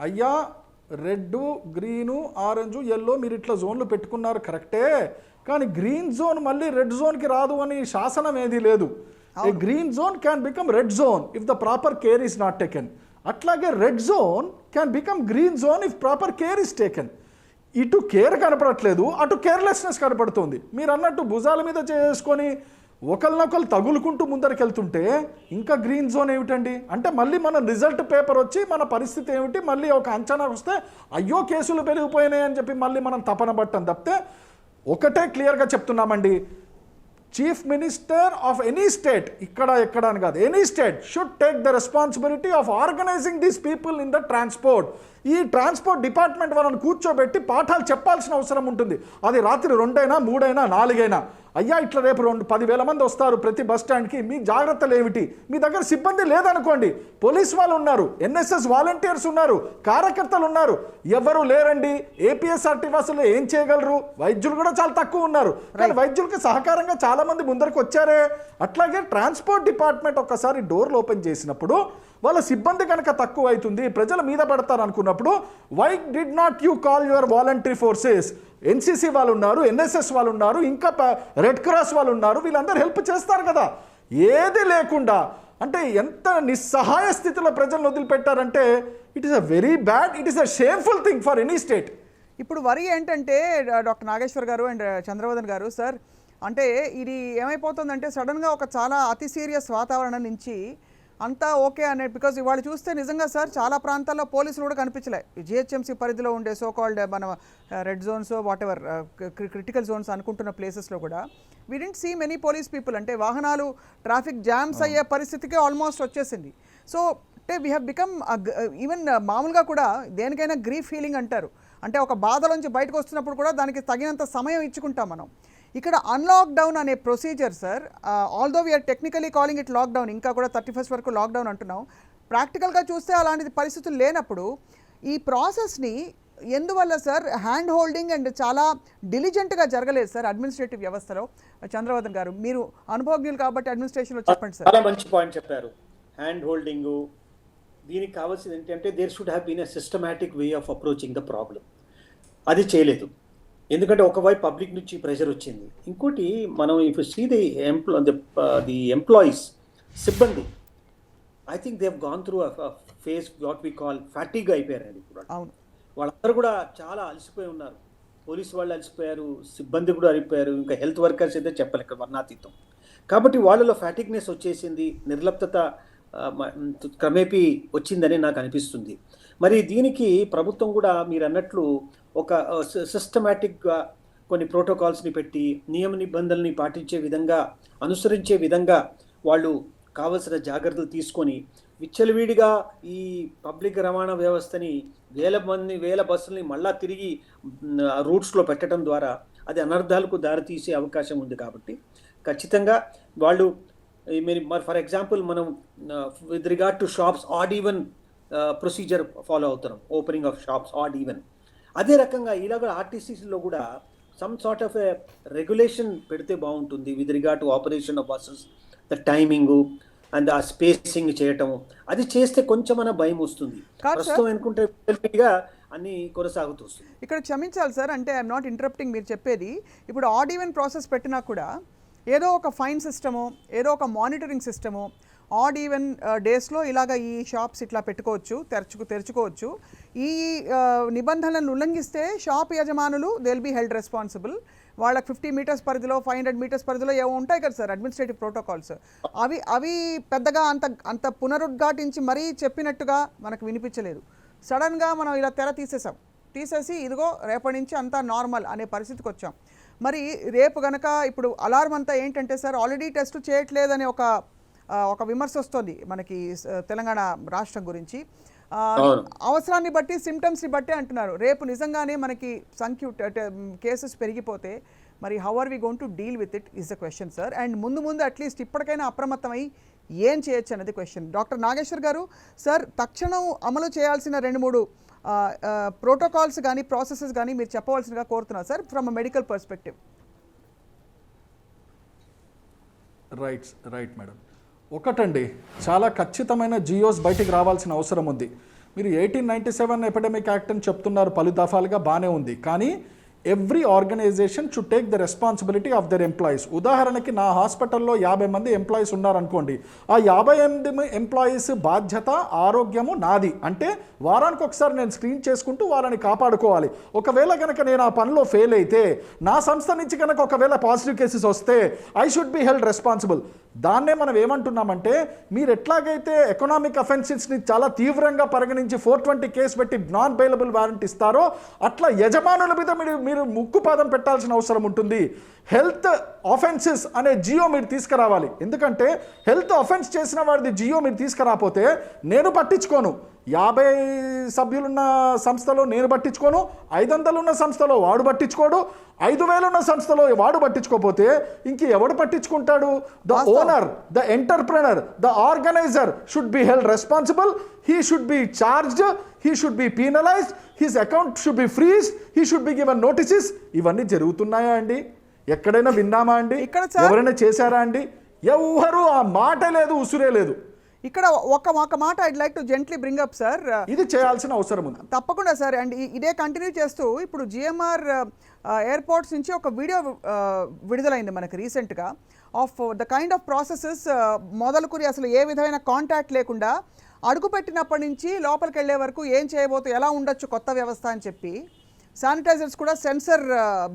అయ్యా, రెడ్, గ్రీను, ఆరెంజు, ఎల్లో మీరు ఇట్లా జోన్లు పెట్టుకున్నారు కరెక్టే, కానీ గ్రీన్ జోన్ మళ్ళీ రెడ్ జోన్కి రాదు అని శాసనం ఏది లేదు. A green zone can become red zone if the proper care is not taken. అట్లాగే red zone can become green zone if proper care is taken. ఇటు కేర్ కనపడట్లేదు, అటు కేర్లెస్నెస్ కనపడుతుంది. మీరు అన్నట్టు భుజాల మీద చేసుకొని ఒకరినొకరు తగులుకుంటూ ముందరికి వెళ్తుంటే ఇంకా గ్రీన్ జోన్ ఏమిటండి? అంటే మళ్ళీ మన రిజల్ట్ పేపర్ వచ్చి మన పరిస్థితి ఏమిటి, మళ్ళీ ఒక అంచనా వస్తే అయ్యో కేసులు పెరిగిపోయినాయి అని చెప్పి మళ్ళీ మనం తపన పట్టం తప్పితే ఒకటే క్లియర్గా చెప్తున్నామండి, chief minister of any state, ఇక్కడ ఎక్కడ అని కాదు, any state should take the responsibility of organising these people in the transport. ఈ ట్రాన్స్పోర్ట్ డిపార్ట్మెంట్ వాళ్ళని కూర్చోబెట్టి పాఠాలు చెప్పాల్సిన అవసరం ఉంటుంది. అది రాత్రి 2 అయినా 3 అయినా 4 అయినా, అయ్యా ఇట్లా రేపు 10,000 మంది వస్తారు ప్రతి బస్ స్టాండ్కి, మీ జాగ్రత్తలు ఏమిటి? మీ దగ్గర సిబ్బంది లేదనుకోండి, పోలీస్ వాళ్ళు ఉన్నారు, ఎన్ఎస్ఎస్ వాలంటీర్స్ ఉన్నారు, కార్యకర్తలు ఉన్నారు, ఎవరు లేరండి. ఏపీఎస్ఆర్టీ బస్సులో ఏం చేయగలరు? వైద్యులు కూడా చాలా తక్కువ ఉన్నారు, కానీ వైద్యులకి సహకారంగా చాలా మంది ముందరకు వచ్చారే. అట్లాగే ట్రాన్స్పోర్ట్ డిపార్ట్మెంట్ ఒక్కసారి డోర్లు ఓపెన్ చేసినప్పుడు వాళ్ళ సిబ్బంది కనుక తక్కువ అవుతుంది, ప్రజల మీద పడతారు అనుకున్నప్పుడు, why did not you call your voluntary forces? NCC వాళ్ళు ఉన్నారు, ఎన్ఎస్ఎస్ వాళ్ళు ఉన్నారు, ఇంకా రెడ్ క్రాస్ వాళ్ళు ఉన్నారు, వీళ్ళందరూ హెల్ప్ చేస్తారు కదా. ఏది లేకుండా అంటే ఎంత నిస్సహాయ స్థితిలో ప్రజలను వదిలిపెట్టారంటే it is a very bad, it is a shameful thing for any state. ఇప్పుడు వరి ఏంటంటే డాక్టర్ నాగేశ్వర్ గారు అండ్ చంద్రవర్ధన్ గారు సార్, అంటే ఇది ఏమైపోతుందంటే సడన్గా ఒక చాలా అతి సీరియస్ వాతావరణం నుంచి అంతా ఓకే అనే, బికాజ్ ఇవాళ చూస్తే నిజంగా సార్ చాలా ప్రాంతాల్లో పోలీసులు కూడా కనిపించలే. జిహెచ్ఎంసీ పరిధిలో ఉండే సో కాల్డ్ మన red zones whatever critical zones అనుకుంటున్న ప్లేసెస్లో కూడా we didn't see many police people. అంటే వాహనాలు ట్రాఫిక్ జామ్స్ అయ్యే పరిస్థితికి ఆల్మోస్ట్ వచ్చేసింది. సో అంటే వీ హ్యావ్ బికమ్ ఈవెన్ మామూలుగా కూడా దేనికైనా గ్రీఫ్ ఫీలింగ్ అంటారు, అంటే ఒక బాధలోంచి బయటకు వస్తున్నప్పుడు కూడా దానికి తగినంత సమయం ఇచ్చుకుంటాం మనం. ఇక్కడ అన్లాక్ డౌన్ అనే procedure sir, although we are technically calling it lockdown, ఇంకా కూడా 31st వరకు లాక్డౌన్ అంటున్నాం, ప్రాక్టికల్గా చూస్తే అలాంటి పరిస్థితులు లేనప్పుడు ఈ ప్రాసెస్ని ఎందువల్ల సార్ హ్యాండ్ హోల్డింగ్ అండ్ చాలా డిలిజెంట్గా జరగలేదు సార్ అడ్మినిస్ట్రేటివ్ వ్యవస్థలో? చంద్రవర్ధన్ గారు, మీరు అనుభవజ్ఞులు కాబట్టి అడ్మినిస్ట్రేషన్లో చెప్పండి సార్. చాలా మంచి పాయింట్ చెప్పారు. హ్యాండ్ హోల్డింగ్, దీనికి కావాల్సింది ఏంటంటే there should have been a systematic way of approaching the problem. అది చేయలేదు, ఎందుకంటే ఒకవైపు పబ్లిక్ నుంచి ప్రెషర్ వచ్చింది, ఇంకోటి మనం ఇఫ్ సీ ది ఎంప్లాయీస్, సిబ్బంది, I think they have gone through face what we call fatigue అయిపోయారండి ఇప్పుడు. అవును, వాళ్ళందరూ కూడా చాలా అలసిపోయి ఉన్నారు. పోలీసు వాళ్ళు అలసిపోయారు, సిబ్బంది కూడా అలిపోయారు, ఇంకా హెల్త్ వర్కర్స్ అయితే చెప్పలేక వర్ణాతీతం. కాబట్టి వాళ్ళలో ఫ్యాటిక్నెస్ వచ్చేసింది, నిర్లిప్తత క్రమేపీ వచ్చిందని నాకు అనిపిస్తుంది. మరి దీనికి ప్రభుత్వం కూడా మీరు అన్నట్లు ఒక సిస్టమాటిక్గా కొన్ని ప్రోటోకాల్స్ని పెట్టి నియమ నిబంధనల్ని పాటించే విధంగా, అనుసరించే విధంగా వాళ్ళు కావలసిన జాగ్రత్తలు తీసుకొని విచ్చలవిడిగా ఈ పబ్లిక్ రవాణా వ్యవస్థని వేల బస్సుల్ని మళ్ళా తిరిగి రూట్స్లో పెట్టడం ద్వారా అది అనర్థాలకు దారితీసే అవకాశం ఉంది. కాబట్టి ఖచ్చితంగా వాళ్ళు మరి ఫర్ ఎగ్జాంపుల్ మనం with regard to shops odd even procedure follow అవుతున్నాం, opening of shops odd even. అదే రకంగా ఇలాగ ఆర్టీసీసీలో కూడా some sort of a regulation పెడితే బాగుంటుంది with regard to operation of buses, the timing and uh spacing చేయటము. అది చేస్తే కొంచెమన్నా భయం వస్తుంది. ప్రస్తుతం అనుకుంటే అన్ని కొనసాగుతూ వస్తుంది. ఇక్కడ క్షమించాలి సార్, అంటే ఐఎమ్ నాట్ ఇంటరప్టింగ్ మీరు చెప్పేది. ఇప్పుడు ఆడ్ ఈవెన్ ప్రాసెస్ పెట్టినా కూడా ఏదో ఒక ఫైన్ సిస్టము, ఏదో ఒక మానిటరింగ్ సిస్టము, ఆడ్ ఈవెన్ డేస్లో ఇలాగ ఈ షాప్స్ ఇట్లా పెట్టుకోవచ్చు, తెరుచుకోవచ్చు. ఈ నిబంధనలను ఉల్లంఘిస్తే షాప్ యజమానులు they will be held responsible. వాళ్ళకి 50 మీటర్స్ పరిధిలో, 500 మీటర్స్ పరిధిలో ఏవో ఉంటాయి కదా సార్ అడ్మినిస్ట్రేటివ్ ప్రోటోకాల్స్, అవి పెద్దగా అంత పునరుద్ఘాటించి మరీ చెప్పినట్టుగా మనకు వినిపించలేదు. సడన్గా మనం ఇలా తీసేసి ఇదిగో రేపటి నుంచి అంతా నార్మల్ అనే పరిస్థితికి వచ్చాం. మరి రేపు గనక ఇప్పుడు అలారం అంతా ఏంటంటే సార్ ఆల్రెడీ టెస్ట్ చేయట్లేదని ఒక విమర్శ వస్తుంది మనకి తెలంగాణ రాష్ట్రం గురించి. అవసరాన్ని బట్టి, సిమ్టమ్స్ని బట్టి అంటున్నారు. రేపు నిజంగానే మనకి కేసెస్ పెరిగిపోతే మరి how are we going to deal with it is the question sir. And ముందు అట్లీస్ట్ ఇప్పటికైనా అప్రమత్తమై ఏం చేయొచ్చు అన్నది క్వశ్చన్. డాక్టర్ నాగేశ్వర్ గారు సార్, తక్షణం అమలు చేయాల్సిన 2-3 ప్రోటోకాల్స్ కానీ ప్రాసెసెస్ కానీ మీరు చెప్పవలసిందిగా కోరుతున్నారు sir from a medical perspective. Right madam. ఒకటండి, చాలా ఖచ్చితమైన జియోస్ బయటికి రావాల్సిన అవసరం ఉంది. మీరు 1897 ఎపిడమిక్ యాక్ట్ అని చెప్తున్నారు, పలు దఫాలుగా బాగానే ఉంది, కానీ every organisation should take the responsibility of their employees. ఉదాహరణకి నా హాస్పిటల్లో 50 మంది ఎంప్లాయీస్ ఉన్నారనుకోండి, ఆ 58 ఎంప్లాయీస్ బాధ్యత, ఆరోగ్యము నాది. అంటే వారానికి ఒకసారి నేను స్క్రీన్ చేసుకుంటూ వాళ్ళని కాపాడుకోవాలి. ఒకవేళ కనుక నేను ఆ పనిలో ఫెయిల్ అయితే, నా సంస్థ నుంచి కనుక ఒకవేళ పాజిటివ్ కేసెస్ వస్తే I should be held responsible. దాన్నే మనం ఏమంటున్నామంటే, మీరు ఎట్లాగైతే ఎకనామిక్ అఫెన్సెస్ని చాలా తీవ్రంగా పరిగణించి 420 కేసు పెట్టి నాన్ బెయిలబుల్ వారెంట్ ఇస్తారో, అట్లా యజమానుల మీద మీరు ముక్కుపాదం పెట్టాల్సిన అవసరం ఉంటుంది. హెల్త్ ఆఫెన్సెస్ అనే జియో మీరు తీసుకురావాలి. ఎందుకంటే హెల్త్ ఆఫెన్స్ చేసిన వాడిది జియో మీరు తీసుకురాకపోతే నేను పట్టించుకోను. 50 సభ్యులున్న సంస్థలో నేను పట్టించుకోను, 500 ఉన్న సంస్థలో వాడు పట్టించుకోడు, 5000 ఉన్న సంస్థలో వాడు పట్టించుకోకపోతే ఇంక ఎవడు పట్టించుకుంటాడు? The owner, the entrepreneur, the organiser should be held responsible. He should be charged, he should be penalised, his account should be freeze, he should be given notices. ఇవన్నీ జరుగుతున్నాయా అండి? ఎక్కడైనా విన్నామా అండి? ఇక్కడ సార్ ఎవరైనా చేశారా అండి? ఎవరు ఆ మాట లేదు, ఉసురే లేదు. ఇక్కడ ఒక మాట I'd like to gently bring up sir. ఇది చేయాల్సిన అవసరం ఉంది. తప్పకుండా సార్. అండ్ ఇదే కంటిన్యూ చేస్తూ ఇప్పుడు జిఎంఆర్ ఎయిర్పోర్ట్స్ నుంచి ఒక వీడియో విడుదలైంది మనకి రీసెంట్గా of the kind of processes మొదలుకొని అసలు ఏ విధమైన కాంటాక్ట్ లేకుండా అడుగుపెట్టినప్పటి నుంచి లోపలికి వెళ్ళే వరకు ఏం చేయబోతూ ఎలా ఉండొచ్చు కొత్త వ్యవస్థ అని చెప్పి. శానిటైజర్స్ కూడా సెన్సర్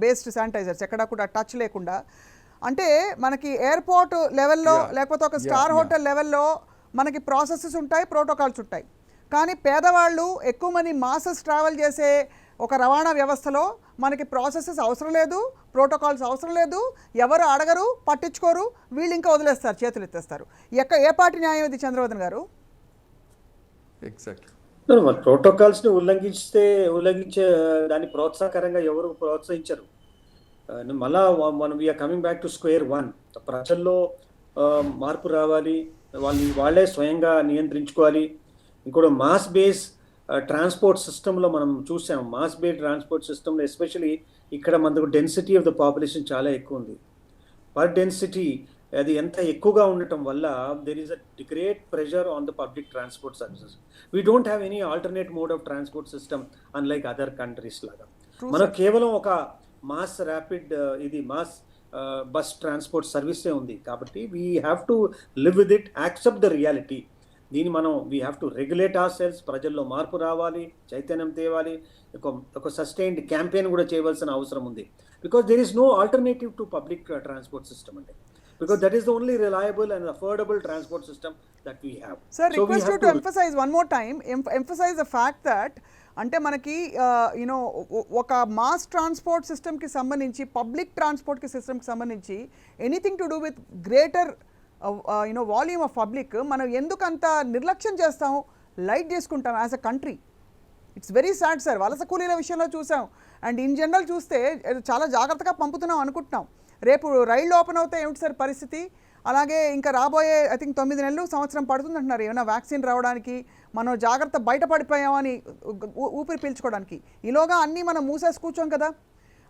బేస్డ్ శానిటైజర్స్, ఎక్కడా కూడా టచ్ లేకుండా. అంటే మనకి ఎయిర్పోర్ట్ లెవెల్లో లేకపోతే ఒక స్టార్ హోటల్ లెవెల్లో మనకి ప్రాసెసెస్ ఉంటాయి, ప్రోటోకాల్స్ ఉంటాయి. కానీ పేదవాళ్ళు ఎక్కువ మంది మాసెస్ ట్రావెల్ చేసే ఒక రవాణా వ్యవస్థలో మనకి ప్రాసెసెస్ అవసరం లేదు, ప్రోటోకాల్స్ అవసరం లేదు, ఎవరు అడగరు, పట్టించుకోరు, వీళ్ళు ఇంకా వదిలేస్తారు, చేతులు ఎత్తేస్తారు. ఏ పార్టీ న్యాయం ఇది చంద్రవర్ధన్ గారు? ఎగ్జాక్ట్లీ. ప్రోటోకాల్స్ని ఉల్లంఘించే దాన్ని ప్రోత్సాహకరంగా ఎవరు ప్రోత్సహించరు. మళ్ళా మనం we are coming back to square one. ప్రజల్లో మార్పు రావాలి, వాళ్ళే స్వయంగా నియంత్రించుకోవాలి. ఇంకోటి మాస్ బేస్ ట్రాన్స్పోర్ట్ సిస్టంలో మనం చూసాం. మాస్ బేస్ ట్రాన్స్పోర్ట్ సిస్టంలో ఎస్పెషలీ ఇక్కడ మనకు డెన్సిటీ ఆఫ్ ద పాపులేషన్ చాలా ఎక్కువ ఉంది. పర్ డెన్సిటీ అది ఎంత ఎక్కువగా ఉండటం వల్ల there is a great pressure on the public transport services. We don't have any alternate mode of transport system unlike other countries లాగా. మనం కేవలం ఒక మాస్ ర్యాపిడ్ ఇది మాస్ బస్ ట్రాన్స్పోర్ట్ సర్వీసే ఉంది. కాబట్టి we have to live with it, accept the reality. దీన్ని మనం we have to regulate ourselves. ప్రజల్లో మార్పు రావాలి, చైతన్యం తేవాలి, ఒక సస్టైన్డ్ క్యాంపెయిన్ కూడా చేయవలసిన అవసరం ఉంది. Because there is no alternative to public transport system అంటే. Because that is the only reliable and affordable transport system that we have. Sir, request you to emphasize one more time, emphasize the fact that అంటే మనకి you know ఒక mass transport సిస్టమ్కి సంబంధించి, public ట్రాన్స్పోర్ట్కి సిస్టమ్కి సంబంధించి anything to do with greater you know volume of public మనం ఎందుకు అంత నిర్లక్ష్యం చేస్తాము, లైట్ చేసుకుంటాం as a country. It's very sad sir. వలస కూలీల విషయంలో చూసాం. అండ్ ఇన్ జనరల్ చూస్తే చాలా జాగ్రత్తగా పంపుతున్నాం అనుకుంటున్నాం. రేపు రైళ్ళు ఓపెన్ అవుతే ఏమిటి సార్ పరిస్థితి? అలాగే ఇంకా రాబోయే ఐ థింక్ 9 నెలలు సంవత్సరం పడుతుంది అంటున్నారు ఏమైనా వ్యాక్సిన్ రావడానికి. మనం జాగ్రత్త బయటపడిపోయామని ఊపిరి పీల్చుకోవడానికి. ఈలోగా అన్నీ మనం మూసేసి కూర్చోం కదా.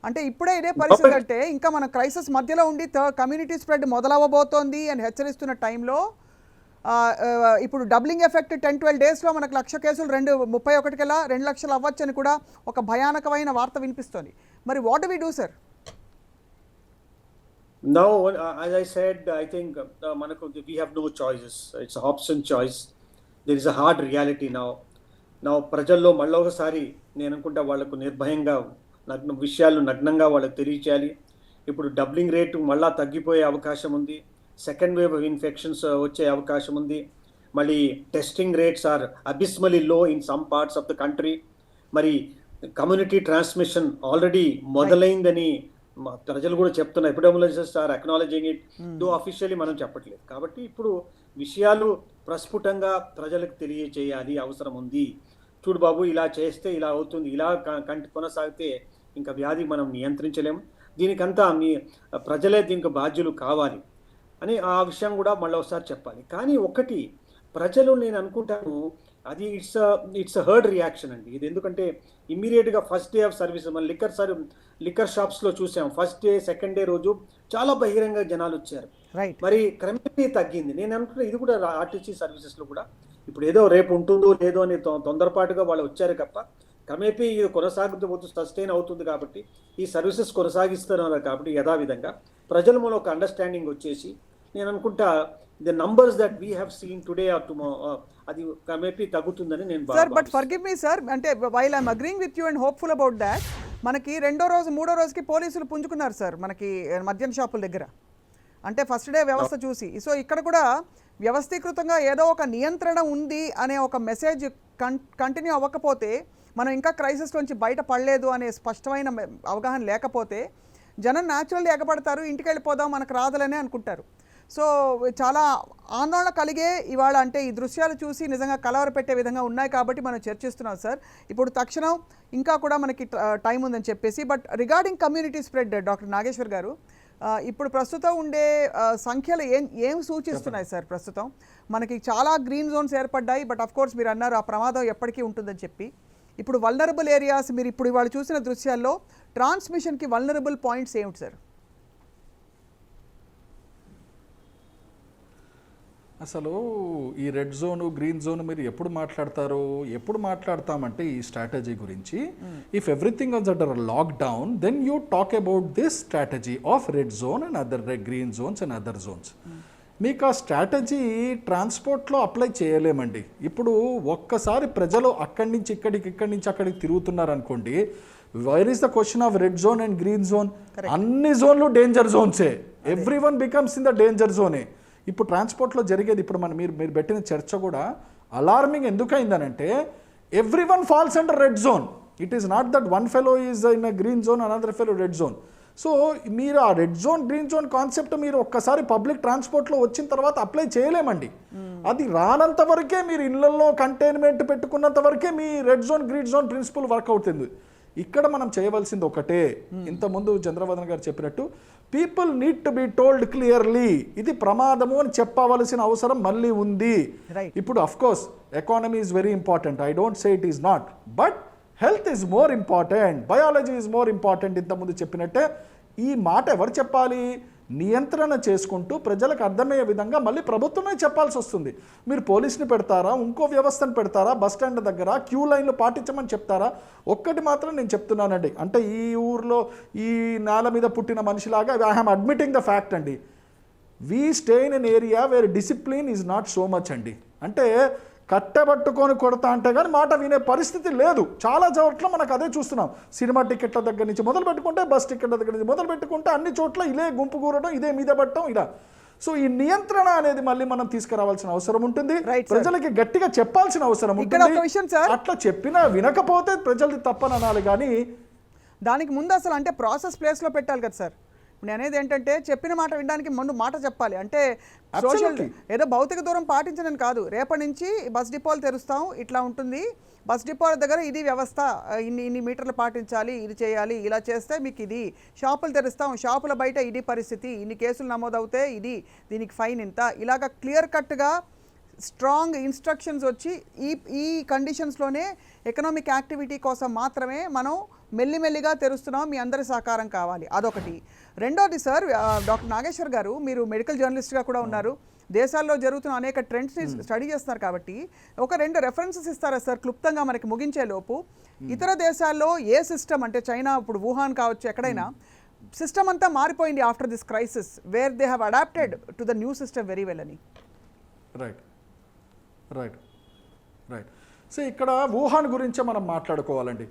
అంటే ఇప్పుడే ఇదే పరిస్థితి అంటే ఇంకా మన క్రైసిస్ మధ్యలో ఉండి కమ్యూనిటీ స్ప్రెడ్ మొదలవ్వబోతోంది అని హెచ్చరిస్తున్న టైంలో ఇప్పుడు డబ్లింగ్ ఎఫెక్ట్ 10-12 డేస్లో మనకు 1,00,000 కేసులు 31కెలా 2 లక్షలు అవ్వచ్చని కూడా ఒక భయానకమైన వార్త వినిపిస్తోంది. మరి what do we do sir? Now, as I said, I think we have no choices. It's an option choice. There is a hard reality now. ప్రజల్లో మళ్ళీ ఒకసారి నేను అనుకుంటా వాళ్ళకు నిర్భయంగా విషయాలు నగ్నంగా వాళ్ళకి తెలియచేయాలి. ఇప్పుడు డబ్లింగ్ రేటు మళ్ళా తగ్గిపోయే అవకాశం ఉంది. సెకండ్ వేవ్ ఆఫ్ ఇన్ఫెక్షన్స్ వచ్చే అవకాశం ఉంది. మళ్ళీ testing rates are abysmally low in some parts of the country. మరి కమ్యూనిటీ ట్రాన్స్మిషన్ ఆల్రెడీ మొదలైందని ప్రజలు కూడా చెప్తున్నారు. Epidemiologists are acknowledging it, though officially మనం చెప్పట్లేదు. కాబట్టి ఇప్పుడు విషయాలు ప్రస్ఫుటంగా ప్రజలకు తెలియచేయాలి, అవసరం ఉంది. చూడు బాబు, ఇలా చేస్తే ఇలా అవుతుంది, ఇలా కొనసాగితే ఇంకా వ్యాధి మనం నియంత్రించలేము, దీనికంతా మీ ప్రజలే దీనికి బాధ్యులు కావాలి అని ఆ విషయం కూడా మళ్ళీ ఒకసారి చెప్పాలి. కానీ ఒకటి ప్రజలు నేను అనుకుంటాను అది ఇట్స్ హర్డ్ రియాక్షన్ అండి ఇది. ఎందుకంటే ఇమ్మీడియట్గా ఫస్ట్ డే ఆఫ్ సర్వీస్ మన లిక్కర్ షాప్స్లో చూసాం. ఫస్ట్ డే సెకండ్ డే రోజు చాలా బహిరంగ జనాలు వచ్చారు. మరి క్రమేపీ తగ్గింది. నేను అనుకుంటున్నా ఇది కూడా ఆర్టీసీ సర్వీసెస్లో కూడా ఇప్పుడు ఏదో రేపు ఉంటుందో లేదో అని తొందరపాటుగా వాళ్ళు వచ్చారు తప్ప క్రమేపీ ఇది కొనసాగుతూ సస్టైన్ అవుతుంది. కాబట్టి ఈ సర్వీసెస్ కొనసాగిస్తున్నారు. కాబట్టి యథావిధంగా ప్రజల మూల ఒక అండర్స్టాండింగ్ వచ్చేసి నేను అనుకుంటా the numbers that we have seen today or tomorrow అది క్రమేపీ తగ్గుతుందని నేను sir. But forgive me sir, అంటే while I'm agreeing with you and hopeful about that, మనకి 2వ రోజు 3వ రోజుకి పోలీసులు పుంజుకున్నారు సార్ మనకి మద్యం షాపుల దగ్గర. అంటే ఫస్ట్ డే వ్యవస్థ చూసి. సో ఇక్కడ కూడా వ్యవస్థీకృతంగా ఏదో ఒక నియంత్రణ ఉంది అనే ఒక మెసేజ్ కంటిన్యూ అవ్వకపోతే, మనం ఇంకా క్రైసిస్ నుంచి బయటపడలేదు అనే స్పష్టమైన అవగాహన లేకపోతే జనం న్యాచురల్లీ ఎగబడతారు, ఇంటికి వెళ్ళిపోదాం మనకు రాదులనే అనుకుంటారు. సో చాలా ఆందోళన కలిగే ఇవాళ అంటే ఈ దృశ్యాలు చూసి నిజంగా కలవరపెట్టే విధంగా ఉన్నాయి కాబట్టి మనం చర్చిస్తున్నాం సార్. ఇప్పుడు తక్షణం ఇంకా కూడా మనకి టైం ఉందని చెప్పేసి, but regarding community spread doctor Nageshwar గారు, ఇప్పుడు ప్రస్తుతం ఉండే సంఖ్యలు ఏం సూచిస్తున్నాయి సార్? ప్రస్తుతం మనకి చాలా గ్రీన్ జోన్స్ ఏర్పడ్డాయి, బట్ అఫ్ కోర్స్ మీరు అన్నారు ఆ ప్రమాదం ఎప్పటికీ ఉంటుందని చెప్పి. ఇప్పుడు వల్నరబుల్ ఏరియాస్ మీరు ఇప్పుడు ఇవాళ చూసిన దృశ్యాల్లో ట్రాన్స్మిషన్కి వల్నరబుల్ పాయింట్స్ ఏమిటి సార్? అసలు ఈ రెడ్ జోన్ గ్రీన్ జోన్ మీరు ఎప్పుడు మాట్లాడతారు? ఎప్పుడు మాట్లాడతామంటే ఈ స్ట్రాటజీ గురించి, if everything was under lockdown then you talk about this strategy of red zone and other green zones and other zones. మీకు ఆ స్ట్రాటజీ ట్రాన్స్పోర్ట్లో అప్లై చేయలేమండి. ఇప్పుడు ఒక్కసారి ప్రజలు అక్కడి నుంచి ఇక్కడికి అక్కడికి తిరుగుతున్నారు అనుకోండి, where is the question of red zone and green zone? అన్ని జోన్లు డేంజర్ జోన్సే, every one becomes in the danger జోనే. ఇప్పుడు ట్రాన్స్పోర్ట్లో జరిగేది ఇప్పుడు మీరు పెట్టిన చర్చ కూడా అలార్మింగ్ ఎందుకైందనంటే every one falls under red zone. It is not that one fellow is in a green zone, another fellow red zone. So మీరు ఆ red zone green zone concept మీరు ఒక్కసారి పబ్లిక్ ట్రాన్స్పోర్ట్లో వచ్చిన తర్వాత అప్లై చేయలేమండి. అది రానంత వరకే మీరు ఇళ్లలో కంటైన్మెంట్ పెట్టుకున్నంత వరకే మీ red zone green zone principle work అవుతుంది. ఇక్కడ మనం చేయవలసింది ఒకటే, ఇంతకుముందు చంద్రవర్ధన్ గారు చెప్పినట్టు people need to be told clearly ఇది ప్రమాదము అని చెప్పవలసిన అవసరం మళ్ళీ ఉంది. ఇప్పుడు of course economy is very important, I don't say it is not, but health is more important, biology is more important. ఇంతకుముందు చెప్పినట్టే ఈ మాట ఎవరు చెప్పాలి? నియంత్రణ చేసుకుంటూ ప్రజలకు అర్థమయ్యే విధంగా మళ్ళీ ప్రభుత్వమే చెప్పాల్సి వస్తుంది. మీరు పోలీసుని పెడతారా, ఇంకో వ్యవస్థను పెడతారా, బస్ స్టాండ్ దగ్గర క్యూ లైన్లు పాటించమని చెప్తారా? ఒక్కటి మాత్రం నేను చెప్తున్నానండి, అంటే ఈ ఊర్లో ఈ నేల మీద పుట్టిన మనిషిలాగా I am admitting the fact అండి, we stay in an area where discipline is not so much అండి. అంటే కట్టబట్టుకొని కొడతా అంటే కానీ మాట వినే పరిస్థితి లేదు. చాలా చోట్ల మనకు అదే చూస్తున్నాం. సినిమా టికెట్ల దగ్గర నుంచి మొదలు పెట్టుకుంటే, బస్ టికెట్ల దగ్గర నుంచి మొదలు పెట్టుకుంటే అన్ని చోట్ల ఇదే గుంపు కూరడం, ఇదే మీద పట్టడం ఇలా. సో ఈ నియంత్రణ అనేది మళ్ళీ మనం తీసుకురావాల్సిన అవసరం ఉంటుంది, ప్రజలకి గట్టిగా చెప్పాల్సిన అవసరం ఉంటుంది. అట్లా చెప్పినా వినకపోతే ప్రజలది తప్పని అనాలి. కానీ దానికి ముందు అసలు అంటే ప్రాసెస్ ప్లేస్లో పెట్టాలి కదా సార్. నేను అనేది ఏంటంటే చెప్పిన మాట వినడానికి ముందు మాట చెప్పాలి. అంటే సోషల్ ఏదో భౌతిక దూరం పాటించడం కాదు, రేపటి నుంచి బస్ డిపోలు తెరుస్తాం, ఇట్లా ఉంటుంది, బస్ డిపోల దగ్గర ఇది వ్యవస్థ, ఇన్ని మీటర్లు పాటించాలి, ఇది చేయాలి, ఇలా చేస్తే మీకు ఇది, షాపులు తెరుస్తాం, షాపుల బయట ఇది పరిస్థితి, ఇన్ని కేసులు నమోదవుతే ఇది, దీనికి ఫైన్ ఇంత, ఇలాగ క్లియర్ కట్గా స్ట్రాంగ్ ఇన్స్ట్రక్షన్స్ వచ్చి ఈ కండిషన్స్లోనే ఎకనామిక్ యాక్టివిటీ కోసం మాత్రమే మనం మెల్లిమెల్లిగా తెరుస్తున్నాం, మీ అందరి సహకారం కావాలి. అదొకటి. రెండోది సార్, డాక్టర్ నాగేశ్వర్ గారు మీరు మెడికల్ జర్నలిస్ట్గా కూడా ఉన్నారు, దేశాల్లో జరుగుతున్న అనేక ట్రెండ్స్ని స్టడీ చేస్తున్నారు కాబట్టి ఒక 2 రెఫరెన్సెస్ ఇస్తారా సార్ క్లుప్తంగా మనకి ముగించే లోపు? ఇతర దేశాల్లో ఏ సిస్టమ్, అంటే చైనా, ఇప్పుడు వుహాన్ కావచ్చు, ఎక్కడైనా సిస్టమ్ అంతా మారిపోయింది after this crisis, where they have adapted to the new system very well అని. రైట్. సో ఇక్కడ వుహాన్ గురించే మనం మాట్లాడుకోవాలండి.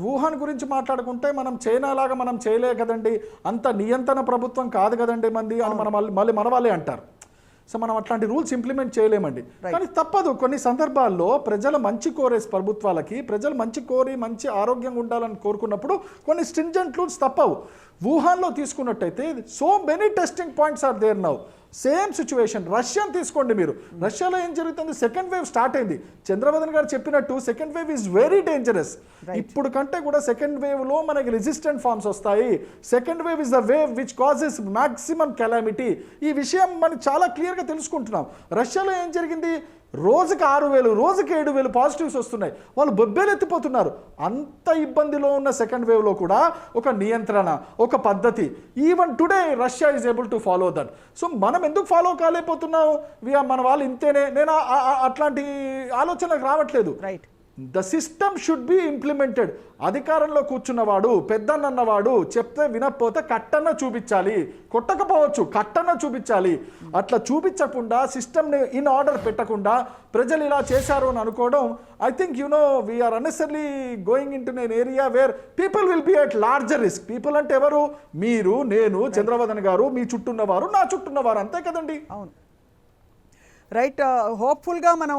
వుహాన్ గురించి మాట్లాడుకుంటే మనం చైనా లాగా మనం చేయలే కదండి, అంత నియంత్రణ ప్రభుత్వం కాదు కదండి మంది అని మళ్ళీ మన వాళ్ళే అంటారు. సో మనం అట్లాంటి రూల్స్ ఇంప్లిమెంట్ చేయలేమండి. కానీ తప్పదు, కొన్ని సందర్భాల్లో ప్రజలు మంచి కోరే ప్రభుత్వాలకి, ప్రజలు మంచి కోరి మంచి ఆరోగ్యంగా ఉండాలని కోరుకున్నప్పుడు కొన్ని స్ట్రింజెంట్ రూల్స్ తప్పవు. వుహాన్లో తీసుకున్నట్టయితే so many testing points are there now. Same situation రష్యాని తీసుకోండి మీరు, రష్యాలో ఏం జరుగుతుంది, సెకండ్ వేవ్ స్టార్ట్ అయింది. చంద్రవర్ధన్ గారు చెప్పినట్టు second wave is very dangerous. ఇప్పుడు కంటే కూడా సెకండ్ వేవ్లో మనకి రెసిస్టెంట్ ఫార్మ్స్ వస్తాయి. Second wave is the wave which causes maximum calamity. ఈ విషయం మనం చాలా క్లియర్గా తెలుసుకుంటున్నాం. రష్యాలో ఏం జరిగింది, రోజుకి 6,000 రోజుకి 7,000 పాజిటివ్స్ వస్తున్నాయి, వాళ్ళు బొబ్బేలు ఎత్తిపోతున్నారు. అంత ఇబ్బందిలో ఉన్న సెకండ్ వేవ్లో కూడా ఒక నియంత్రణ, ఒక పద్ధతి, even today Russia is able to follow that. So మనం ఎందుకు ఫాలో కాలేకపోతున్నాం? మన వాళ్ళు ఇంతేనే, నేను అట్లాంటి ఆలోచనకు రావట్లేదు. Right. The system should be implemented. అధికారంలో కూర్చున్నవాడు, పెద్దన్నవాడు చెప్తే వినకపోతే కట్టన్న చూపించాలి, కొట్టకపోవచ్చు, కట్టన్న చూపించాలి. అట్లా చూపించకుండా సిస్టమ్ని ఇన్ ఆర్డర్ పెట్టకుండా ప్రజలు ఇలా చేశారు అని అనుకోవడం, I think we are unnecessarily going into an area where people will be at larger risk. People అంటే ఎవరు? మీరు, నేను, చంద్రవర్ధన్ గారు, మీ చుట్టూన్నవారు, నా చుట్టూన్నవారు, అంతే కదండి. అవును. రైట్. హోప్ఫుల్గా మనం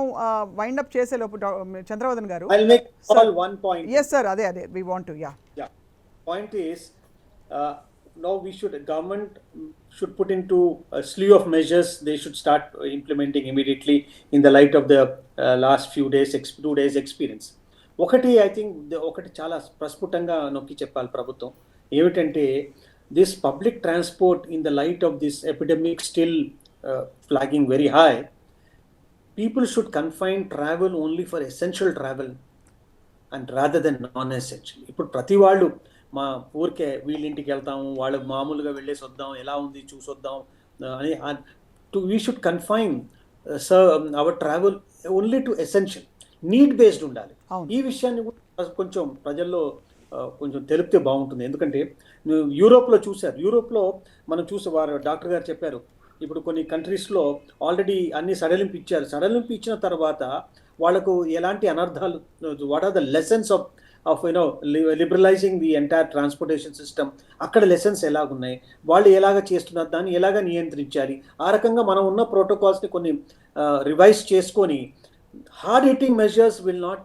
వైండ్ అప్ చేసే లోపు చంద్రవర్ధన్ గారు, I'll make all one point. yes sir, అదే we want to, yeah. Point is, now government should put into a slew of measures they should start implementing immediately in the light of the last few days 2 days experience. ఒకటి I think ఒకటి చాలా ప్రస్ఫుటంగా నొక్కి చెప్పాలి ప్రభుత్వం ఏమిటంటే this public transport in the light of this epidemic still flagging very high, people should confine travel only for essential travel and rather than non essential. ఇప్పుడు ప్రతి వాళ్ళు మా ఊరికే వీళ్ళింటికి వెళ్తాము, వాళ్ళు మామూలుగా వెళ్ళేసి వద్దాం, ఎలా ఉంది చూసొద్దాం అని we should confine our travel only to essential, need based ఉండాలి. ఈ విషయాన్ని కూడా కొంచెం ప్రజల్లో కొంచెం తెలిపితే బాగుంటుంది. ఎందుకంటే యూరోప్లో చూశారు, యూరోప్లో మనం వారు డాక్టర్ గారు చెప్పారు, ఇప్పుడు కొన్ని కంట్రీస్లో ఆల్రెడీ అన్ని సడలింపు ఇచ్చారు. సడలింపు ఇచ్చిన తర్వాత వాళ్ళకు ఎలాంటి అనర్థాలు, what are the lessons of liberalising the entire transportation system, అక్కడ లెసన్స్ ఎలాగున్నాయి, వాళ్ళు ఎలాగ చేస్తున్నారు, దాన్ని ఎలాగ నియంత్రించాలి, ఆ రకంగా మనం ఉన్న ప్రోటోకాల్స్ని కొన్ని రివైజ్ చేసుకొని hard hitting measures will not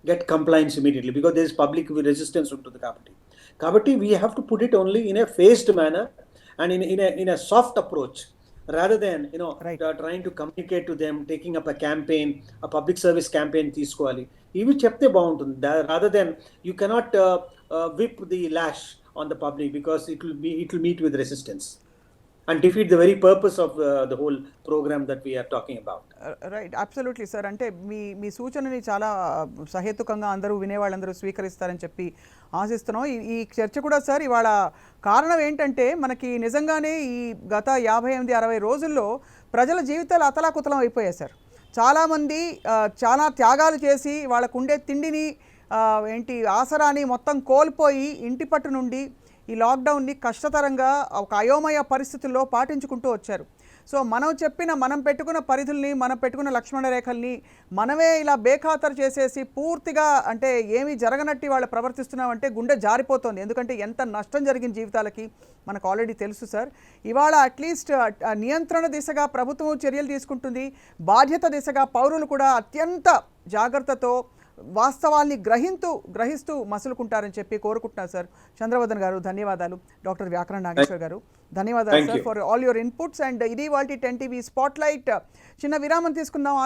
get compliance immediately because there is public resistance ఉంటుంది కాబట్టి we have to put it only in a phased manner and in a soft approach rather than trying to communicate to them, taking up a campaign, a public service campaign తీసుకోవాలి. ఇవి చెప్తే బాగుంటుంది. rather than you cannot whip the lash on the public because it will meet with resistance and defeat the very purpose of the whole program that we are talking about. Right, absolutely sir. అంటే మీ సూచనని చాలా సహేతుకంగా అందరూ వినేవాళ్ళందరూ స్వీకరిస్తారని చెప్పి ఆశిస్తున్నాం. ఈ చర్చ కూడా sir ఇవాళ కారణం ఏంటంటే మనకి నిజంగానే ఈ గత 58-60 రోజుల్లో ప్రజల జీవితాలు అతలాకుతలం అయిపోయాయి సార్. చాలామంది చాలా త్యాగాలు చేసి వాళ్ళకు ఉండే తిండిని ఆసరాని మొత్తం కోల్పోయి ఇంటి పట్టు నుండి ఈ లాక్డౌన్ని కష్టతరంగా ఒక అయోమయ పరిస్థితుల్లో పాటించుకుంటూ వచ్చారు. సో మనం పెట్టుకున్న పరిధుల్ని, మనం పెట్టుకున్న లక్ష్మణ రేఖల్ని మనమే ఇలా బేఖాతరు చేసేసి పూర్తిగా అంటే ఏమీ జరగనట్టు వాళ్ళు ప్రవర్తిస్తున్నామంటే గుండె జారిపోతుంది. ఎందుకంటే ఎంత నష్టం జరిగిన జీవితాలకి మనకు ఆల్రెడీ తెలుసు సార్. ఇవాళ అట్లీస్ట్ నియంత్రణ దిశగా ప్రభుత్వం చర్యలు తీసుకుంటుంది, బాధ్యత దిశగా పౌరులు కూడా అత్యంత జాగ్రత్తతో వాస్తవాల్ని గ్రహిస్తూ మసులుకుంటారని చెప్పి కోరుకుంటున్నారు సార్. చంద్రవర్ధన్ గారు ధన్యవాదాలు. డాక్టర్ వ్యాకరణ నాగేశ్వర్ గారు ధన్యవాదాలు sir for all your inputs. And ఇది వాళ్ళ 10 టీవీ స్పాట్లైట్. చిన్న విరామం తీసుకుందాం.